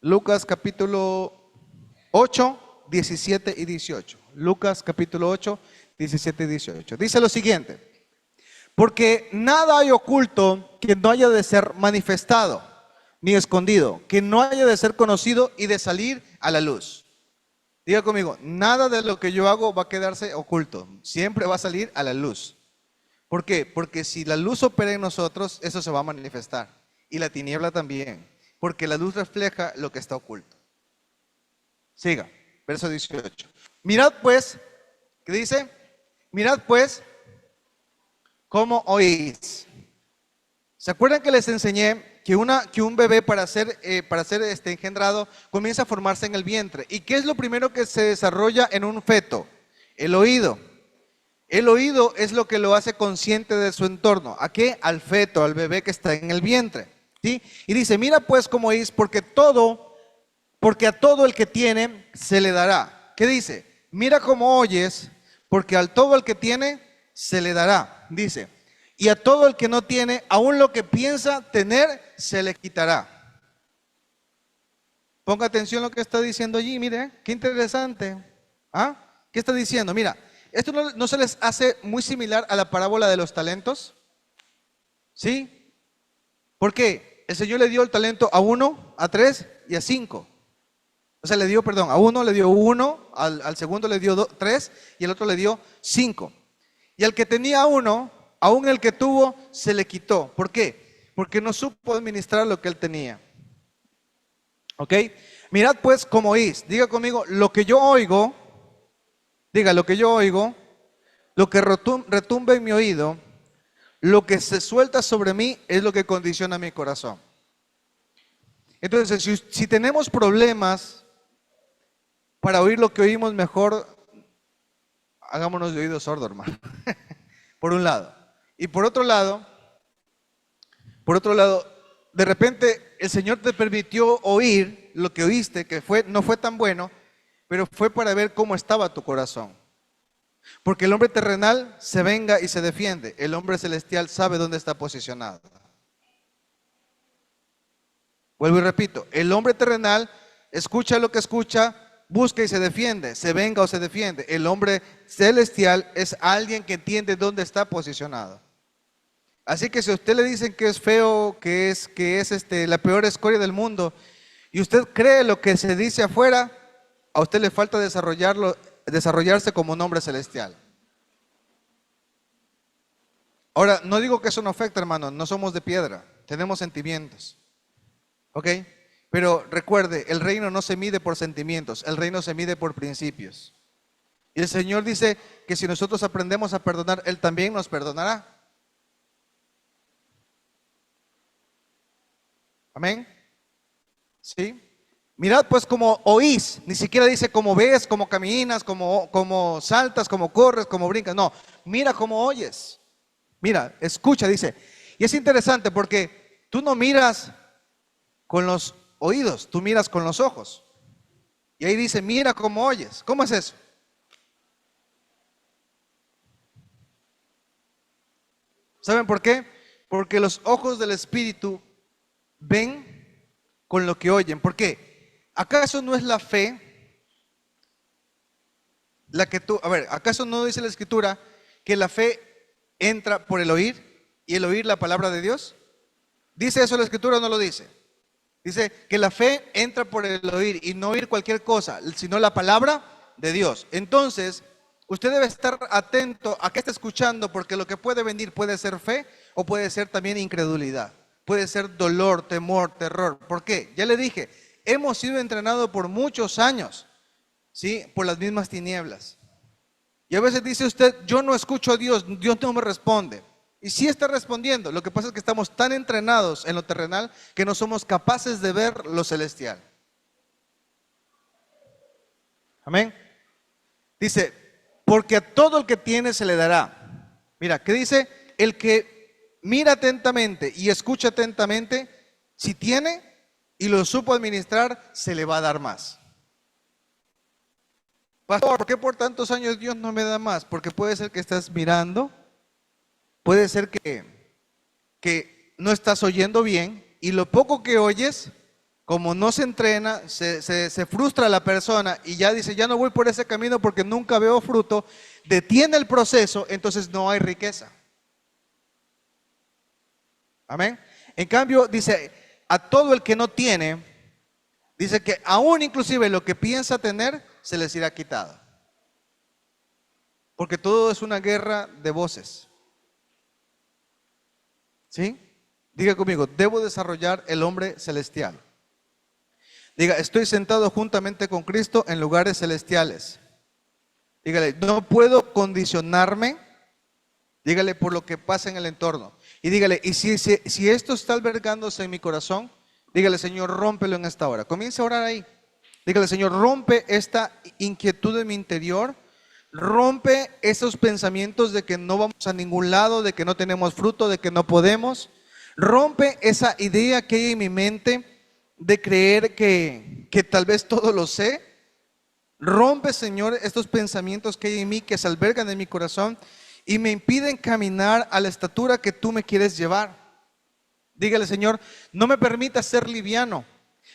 Lucas capítulo 8, 17 y 18. Lucas capítulo 8, 17 y 18. Dice lo siguiente: porque nada hay oculto que no haya de ser manifestado, ni escondido, que no haya de ser conocido y de salir a la luz. Diga conmigo, nada de lo que yo hago va a quedarse oculto, siempre va a salir a la luz. ¿Por qué? Porque si la luz opera en nosotros, eso se va a manifestar. Y la tiniebla también, porque la luz refleja lo que está oculto. Siga, verso 18. Mirad pues, ¿qué dice? Mirad pues cómo oís. ¿Se acuerdan que les enseñé que un bebé para ser engendrado comienza a formarse en el vientre? ¿Y qué es lo primero que se desarrolla en un feto? El oído. El oído es lo que lo hace consciente de su entorno. ¿A qué? Al feto, al bebé que está en el vientre. ¿Sí? Y dice, mira pues cómo oís, porque a todo el que tiene se le dará. ¿Qué dice? Mira cómo oyes, porque al todo el que tiene se le dará. Dice, y a todo el que no tiene, aún lo que piensa tener, se le quitará. Ponga atención a lo que está diciendo allí, mire, qué interesante. ¿Ah? ¿Qué está diciendo? Mira, ¿esto no se les hace muy similar a la parábola de los talentos? ¿Sí? ¿Por qué? El Señor le dio el talento a 1, a 3 y a 5. O sea, a uno le dio 1, al segundo le dio 3 y al otro le dio 5. Y al que tenía 1, aún el que tuvo, se le quitó. ¿Por qué? Porque no supo administrar lo que él tenía. ¿Ok? Mirad pues cómo oís. Diga conmigo, lo que yo oigo, diga, lo que yo oigo, lo que retumba en mi oído, lo que se suelta sobre mí es lo que condiciona mi corazón. Entonces, si tenemos problemas para oír lo que oímos, mejor hagámonos de oído sordo, hermano. Por un lado. Y por otro lado, Por otro lado, de repente el Señor te permitió oír lo que oíste, que no fue tan bueno, pero fue para ver cómo estaba tu corazón. Porque el hombre terrenal se venga y se defiende. El hombre celestial sabe dónde está posicionado. Vuelvo y repito, el hombre terrenal escucha lo que escucha, busca y se defiende, se venga o se defiende. El hombre celestial es alguien que entiende dónde está posicionado. Así que si a usted le dicen que es feo, que es la peor escoria del mundo, y usted cree lo que se dice afuera, a usted le falta desarrollarse como un hombre celestial. Ahora, no digo que eso no afecte, hermano, no somos de piedra, tenemos sentimientos. ¿Ok? Pero recuerde, el reino no se mide por sentimientos, el reino se mide por principios. Y el Señor dice que si nosotros aprendemos a perdonar, Él también nos perdonará. Amén. ¿Sí? Mirad pues como oís, ni siquiera dice como ves, como caminas, como saltas, como corres, como brincas. No, mira como oyes. Mira, escucha, dice. Y es interesante porque tú no miras con los oídos, tú miras con los ojos. Y ahí dice, mira cómo oyes. ¿Cómo es eso? ¿Saben por qué? Porque los ojos del Espíritu ven con lo que oyen. ¿Por qué? ¿Acaso no es la fe la que tú, acaso no dice la Escritura que la fe entra por el oír y el oír la palabra de Dios? ¿Dice eso la Escritura o no lo dice? Dice que la fe entra por el oír y no oír cualquier cosa, sino la palabra de Dios. Entonces, usted debe estar atento a qué está escuchando, porque lo que puede venir puede ser fe o puede ser también incredulidad. Puede ser dolor, temor, terror. ¿Por qué? Ya le dije, hemos sido entrenados por muchos años, ¿sí? Por las mismas tinieblas. Y a veces dice usted, yo no escucho a Dios, Dios no me responde. Y sí está respondiendo, lo que pasa es que estamos tan entrenados en lo terrenal que no somos capaces de ver lo celestial. Amén. Dice, porque a todo el que tiene se le dará. Mira, ¿qué dice? El que mira atentamente y escucha atentamente, si tiene y lo supo administrar, se le va a dar más. Pastor, ¿por qué por tantos años Dios no me da más? Porque puede ser que estás mirando, puede ser que no estás oyendo bien, y lo poco que oyes, como no se entrena, se frustra la persona y ya dice, ya no voy por ese camino porque nunca veo fruto, detiene el proceso, entonces no hay riqueza. Amén. En cambio, dice, a todo el que no tiene, dice que aún inclusive lo que piensa tener, se les irá quitado. Porque todo es una guerra de voces. ¿Sí? Diga conmigo, debo desarrollar el hombre celestial. Diga, estoy sentado juntamente con Cristo en lugares celestiales. Dígale, no puedo condicionarme, dígale, por lo que pasa en el entorno. Y dígale, y si esto está albergándose en mi corazón, dígale, Señor, rómpelo en esta hora. Comience a orar ahí. Dígale, Señor, rompe esta inquietud en mi interior. Rompe esos pensamientos de que no vamos a ningún lado, de que no tenemos fruto, de que no podemos. Rompe esa idea que hay en mi mente de creer que tal vez todo lo sé. Rompe, Señor, estos pensamientos que hay en mí, que se albergan en mi corazón y me impiden caminar a la estatura que tú me quieres llevar. Dígale, Señor, no me permitas ser liviano.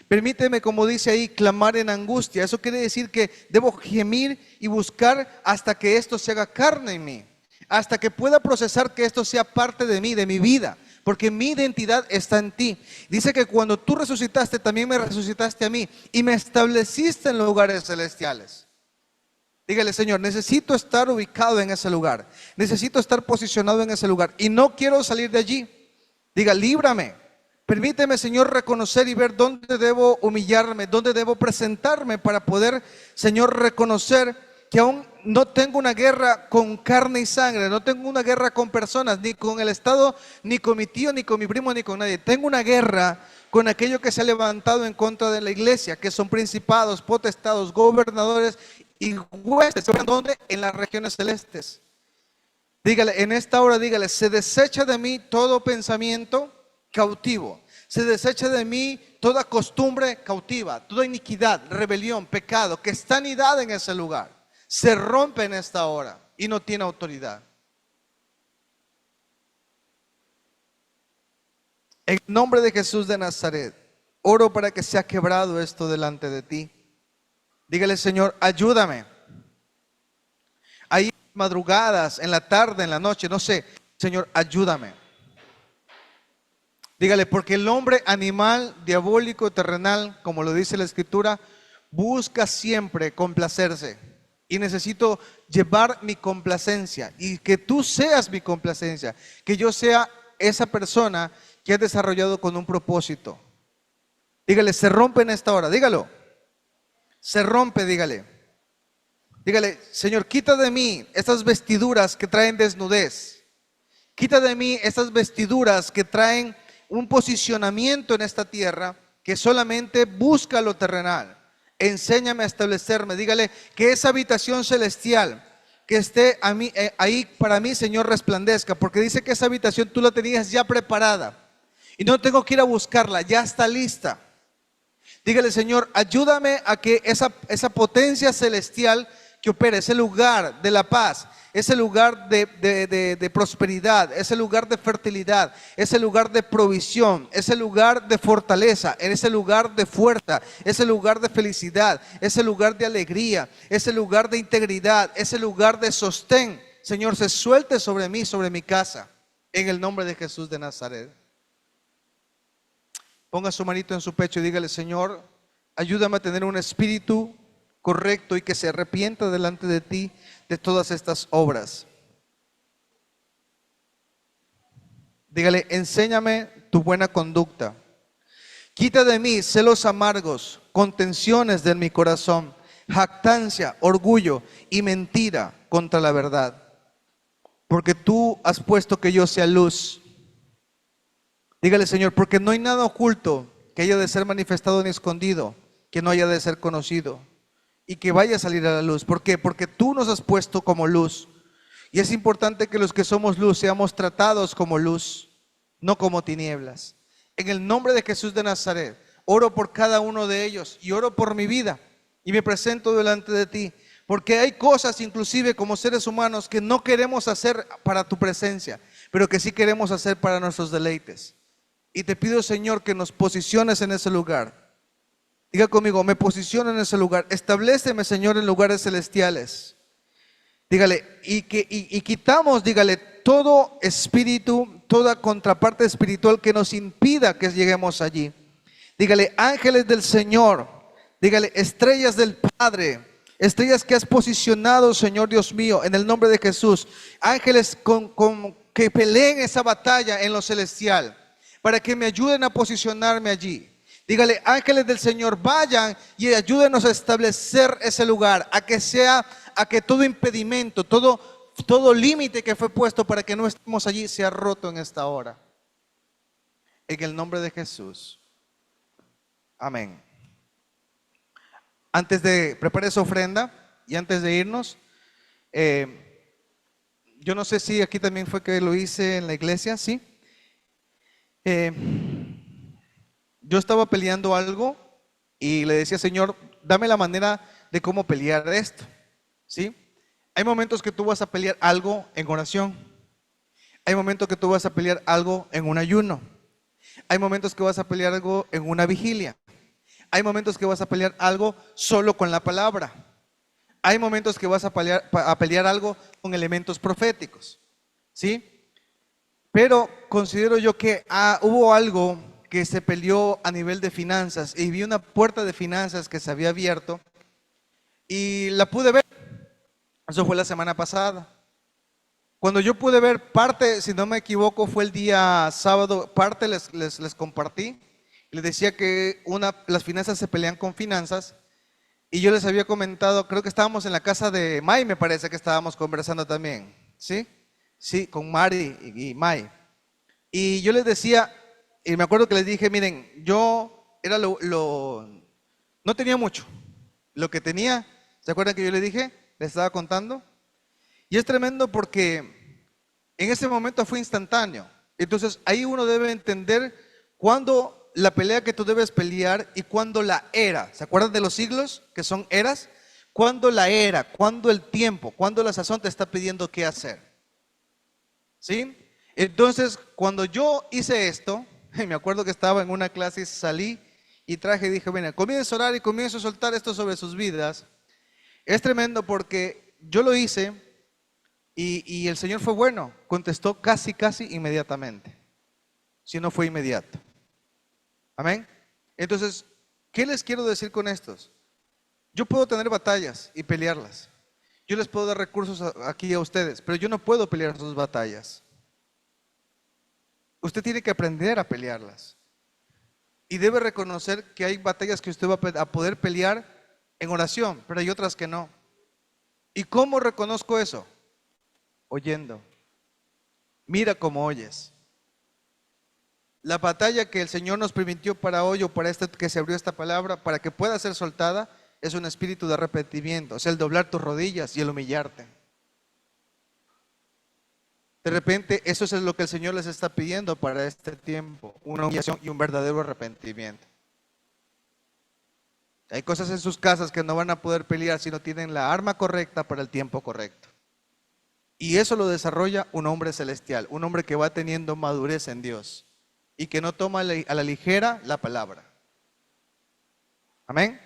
Permíteme, como dice ahí, clamar en angustia. Eso quiere decir que debo gemir y buscar hasta que esto se haga carne en mí, hasta que pueda procesar que esto sea parte de mí, de mi vida, porque mi identidad está en ti. Dice que cuando tú resucitaste, también me resucitaste a mí y me estableciste en lugares celestiales. Dígale, Señor, necesito estar ubicado en ese lugar, necesito estar posicionado en ese lugar y no quiero salir de allí. Diga, líbrame. Permíteme, Señor, reconocer y ver dónde debo humillarme, dónde debo presentarme para poder, Señor, reconocer que aún no tengo una guerra con carne y sangre, no tengo una guerra con personas, ni con el Estado, ni con mi tío, ni con mi primo, ni con nadie. Tengo una guerra con aquello que se ha levantado en contra de la iglesia, que son principados, potestados, gobernadores y huestes. ¿Dónde? En las regiones celestes. Dígale, en esta hora, dígale, se desecha de mí todo pensamiento cautivo. Se desecha de mí toda costumbre cautiva, toda iniquidad, rebelión, pecado, que está anidada en ese lugar. Se rompe en esta hora y no tiene autoridad. En nombre de Jesús de Nazaret, oro para que sea quebrado esto delante de ti. Dígale, Señor, ayúdame. Ahí madrugadas, en la tarde, en la noche, no sé, Señor, ayúdame. Dígale, porque el hombre animal, diabólico, terrenal, como lo dice la Escritura, busca siempre complacerse. Y necesito llevar mi complacencia y que tú seas mi complacencia, que yo sea esa persona que has desarrollado con un propósito. Dígale, se rompe en esta hora, dígalo. Se rompe, dígale. Dígale, Señor, quita de mí estas vestiduras que traen desnudez. Quita de mí estas vestiduras que traen un posicionamiento en esta tierra que solamente busca lo terrenal. Enséñame a establecerme. Dígale que esa habitación celestial que esté a mí, ahí para mí, Señor, resplandezca. Porque dice que esa habitación tú la tenías ya preparada. Y no tengo que ir a buscarla, ya está lista. Dígale, Señor, ayúdame a que esa potencia celestial que opera, ese lugar de la paz, ese lugar de prosperidad, ese lugar de fertilidad, ese lugar de provisión, ese lugar de fortaleza, ese lugar de fuerza, ese lugar de felicidad, ese lugar de alegría, ese lugar de integridad, ese lugar de sostén, Señor, se suelte sobre mí, sobre mi casa, en el nombre de Jesús de Nazaret. Ponga su manito en su pecho y dígale, Señor, ayúdame a tener un espíritu correcto y que se arrepienta delante de ti de todas estas obras. Dígale, enséñame tu buena conducta. Quita de mí celos amargos, contenciones de mi corazón, jactancia, orgullo y mentira contra la verdad. Porque tú has puesto que yo sea luz. Dígale, Señor, porque no hay nada oculto que haya de ser manifestado ni escondido, que no haya de ser conocido y que vaya a salir a la luz. ¿Por qué? Porque tú nos has puesto como luz. Y es importante que los que somos luz seamos tratados como luz, no como tinieblas. En el nombre de Jesús de Nazaret, oro por cada uno de ellos y oro por mi vida y me presento delante de ti. Porque hay cosas, inclusive como seres humanos, que no queremos hacer para tu presencia, pero que sí queremos hacer para nuestros deleites. Y te pido, Señor, que nos posiciones en ese lugar. Diga conmigo, me posiciono en ese lugar. Establéceme, Señor, en lugares celestiales. Dígale, y quitamos, dígale, todo espíritu, toda contraparte espiritual que nos impida que lleguemos allí. Dígale, ángeles del Señor. Dígale, estrellas del Padre. Estrellas que has posicionado, Señor Dios mío, en el nombre de Jesús. Ángeles que peleen esa batalla en lo celestial, para que me ayuden a posicionarme allí. Dígale, ángeles del Señor, vayan y ayúdenos a establecer ese lugar, a que todo impedimento, todo límite que fue puesto para que no estemos allí sea roto en esta hora. En el nombre de Jesús. Amén. Antes de preparar esa ofrenda y antes de irnos, yo no sé si aquí también fue que lo hice en la iglesia, ¿sí? Yo estaba peleando algo y le decía, Señor, dame la manera de cómo pelear esto, ¿sí? Hay momentos que tú vas a pelear algo en oración. Hay momentos que tú vas a pelear algo en un ayuno. Hay momentos que vas a pelear algo en una vigilia. Hay momentos que vas a pelear algo solo con la palabra. Hay momentos que vas a pelear algo con elementos proféticos, ¿sí? Pero considero yo que hubo algo que se peleó a nivel de finanzas y vi una puerta de finanzas que se había abierto y la pude ver. Eso fue la semana pasada. Cuando yo pude ver parte, si no me equivoco, fue el día sábado, parte les compartí. Les decía que las finanzas se pelean con finanzas. Y yo les había comentado, creo que estábamos en la casa de May, me parece que estábamos conversando también. ¿Sí? Sí, con Mari y May. Y yo les decía, y me acuerdo que les dije, miren, yo era no tenía mucho. Lo que tenía, ¿se acuerdan que yo les dije? Les estaba contando. Y es tremendo porque en ese momento fue instantáneo. Entonces ahí uno debe entender cuándo la pelea que tú debes pelear y cuándo la era. ¿Se acuerdan de los siglos que son eras? Cuándo la era, cuándo el tiempo, cuándo la sazón te está pidiendo qué hacer. ¿Sí? Entonces, cuando yo hice esto, me acuerdo que estaba en una clase y salí y traje y dije, mira, comienzo a orar y comienzo a soltar esto sobre sus vidas. Es tremendo porque yo lo hice y el Señor fue bueno, contestó casi inmediatamente, si no fue inmediato. Amén. Entonces, ¿qué les quiero decir con estos? Yo puedo tener batallas y pelearlas. Yo les puedo dar recursos aquí a ustedes, pero yo no puedo pelear sus batallas. Usted tiene que aprender a pelearlas. Y debe reconocer que hay batallas que usted va a poder pelear en oración, pero hay otras que no. ¿Y cómo reconozco eso? Oyendo. Mira cómo oyes. La batalla que el Señor nos permitió para hoy o para que se abrió esta palabra, para que pueda ser soltada, es un espíritu de arrepentimiento, es el doblar tus rodillas y el humillarte. De repente, eso es lo que el Señor les está pidiendo para este tiempo, una humillación y un verdadero arrepentimiento. Hay cosas en sus casas que no van a poder pelear si no tienen la arma correcta para el tiempo correcto. Y eso lo desarrolla un hombre celestial, un hombre que va teniendo madurez en Dios y que no toma a la ligera la palabra. Amén.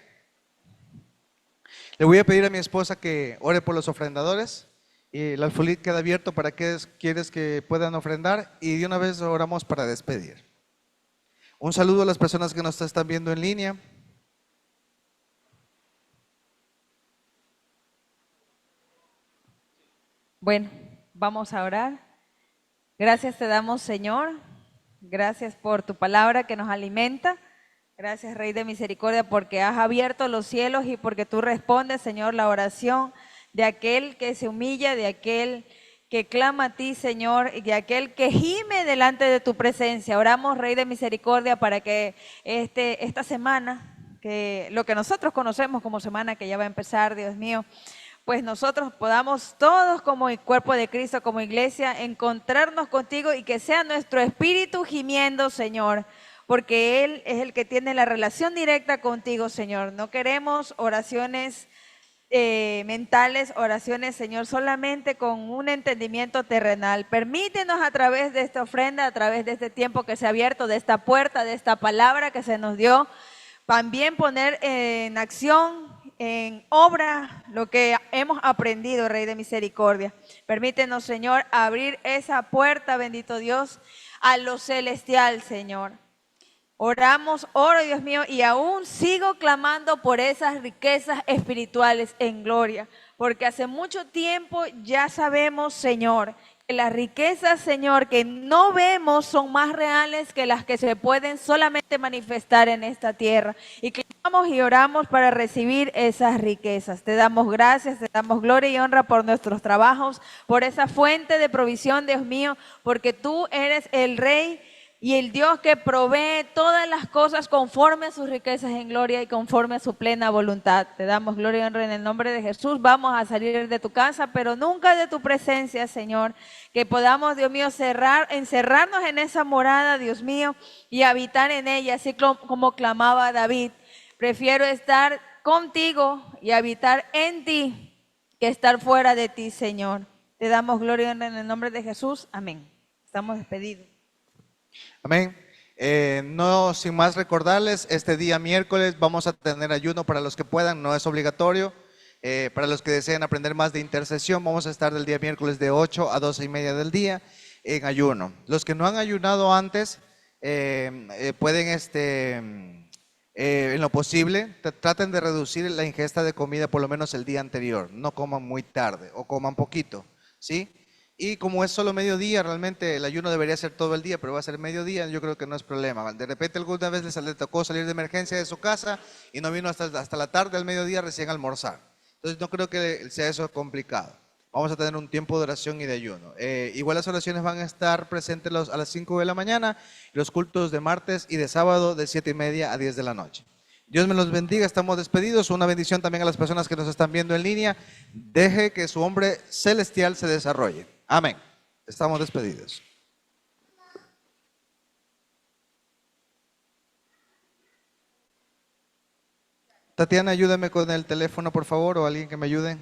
Le voy a pedir a mi esposa que ore por los ofrendadores. Y el alfolí queda abierto para aquellos quienes que puedan ofrendar y de una vez oramos para despedir. Un saludo a las personas que nos están viendo en línea.
Bueno, vamos a orar. Gracias te damos, Señor. Gracias por tu palabra que nos alimenta. Gracias, Rey de Misericordia, porque has abierto los cielos y porque tú respondes, Señor, la oración de aquel que se humilla, de aquel que clama a ti, Señor, y de aquel que gime delante de tu presencia. Oramos, Rey de Misericordia, para que esta semana, que lo que nosotros conocemos como semana que ya va a empezar, Dios mío, pues nosotros podamos todos como el cuerpo de Cristo, como iglesia, encontrarnos contigo y que sea nuestro espíritu gimiendo, Señor, porque Él es el que tiene la relación directa contigo, Señor. No queremos oraciones mentales, oraciones, Señor, solamente con un entendimiento terrenal. Permítenos a través de esta ofrenda, a través de este tiempo que se ha abierto, de esta puerta, de esta palabra que se nos dio, también poner en acción, en obra, lo que hemos aprendido, Rey de Misericordia. Permítenos, Señor, abrir esa puerta, bendito Dios, a lo celestial, Señor. Oramos, oro, Dios mío, y aún sigo clamando por esas riquezas espirituales en gloria, porque hace mucho tiempo ya sabemos, Señor, que las riquezas, Señor, que no vemos son más reales que las que se pueden solamente manifestar en esta tierra. Y clamamos y oramos para recibir esas riquezas. Te damos gracias, te damos gloria y honra por nuestros trabajos, por esa fuente de provisión, Dios mío, porque tú eres el Rey y el Dios que provee todas las cosas conforme a sus riquezas en gloria y conforme a su plena voluntad. Te damos gloria y honra en el nombre de Jesús. Vamos a salir de tu casa, pero nunca de tu presencia, Señor. Que podamos, Dios mío, encerrarnos en esa morada, Dios mío, y habitar en ella, así como clamaba David. Prefiero estar contigo y habitar en ti que estar fuera de ti, Señor. Te damos gloria y honra en el nombre de Jesús. Amén. Estamos despedidos.
Amén. No sin más recordarles, este día miércoles vamos a tener ayuno para los que puedan, no es obligatorio. Para los que deseen aprender más de intercesión, vamos a estar del día miércoles de 8 a 12:30 del día en ayuno. Los que no han ayunado antes, pueden, en lo posible, traten de reducir la ingesta de comida por lo menos el día anterior. No coman muy tarde o coman poquito, ¿sí? Y como es solo mediodía, realmente el ayuno debería ser todo el día, pero va a ser mediodía, yo creo que no es problema. De repente alguna vez les tocó salir de emergencia de su casa y no vino hasta la tarde, al mediodía, recién almorzar. Entonces no creo que sea eso complicado. Vamos a tener un tiempo de oración y de ayuno. Igual las oraciones van a estar presentes a las 5 de la mañana, y los cultos de martes y de sábado de 7:30 a 10 de la noche. Dios me los bendiga, estamos despedidos. Una bendición también a las personas que nos están viendo en línea. Deje que su hombre celestial se desarrolle. Amén. Estamos despedidos. Tatiana, ayúdame con el teléfono, por favor, o alguien que me ayude.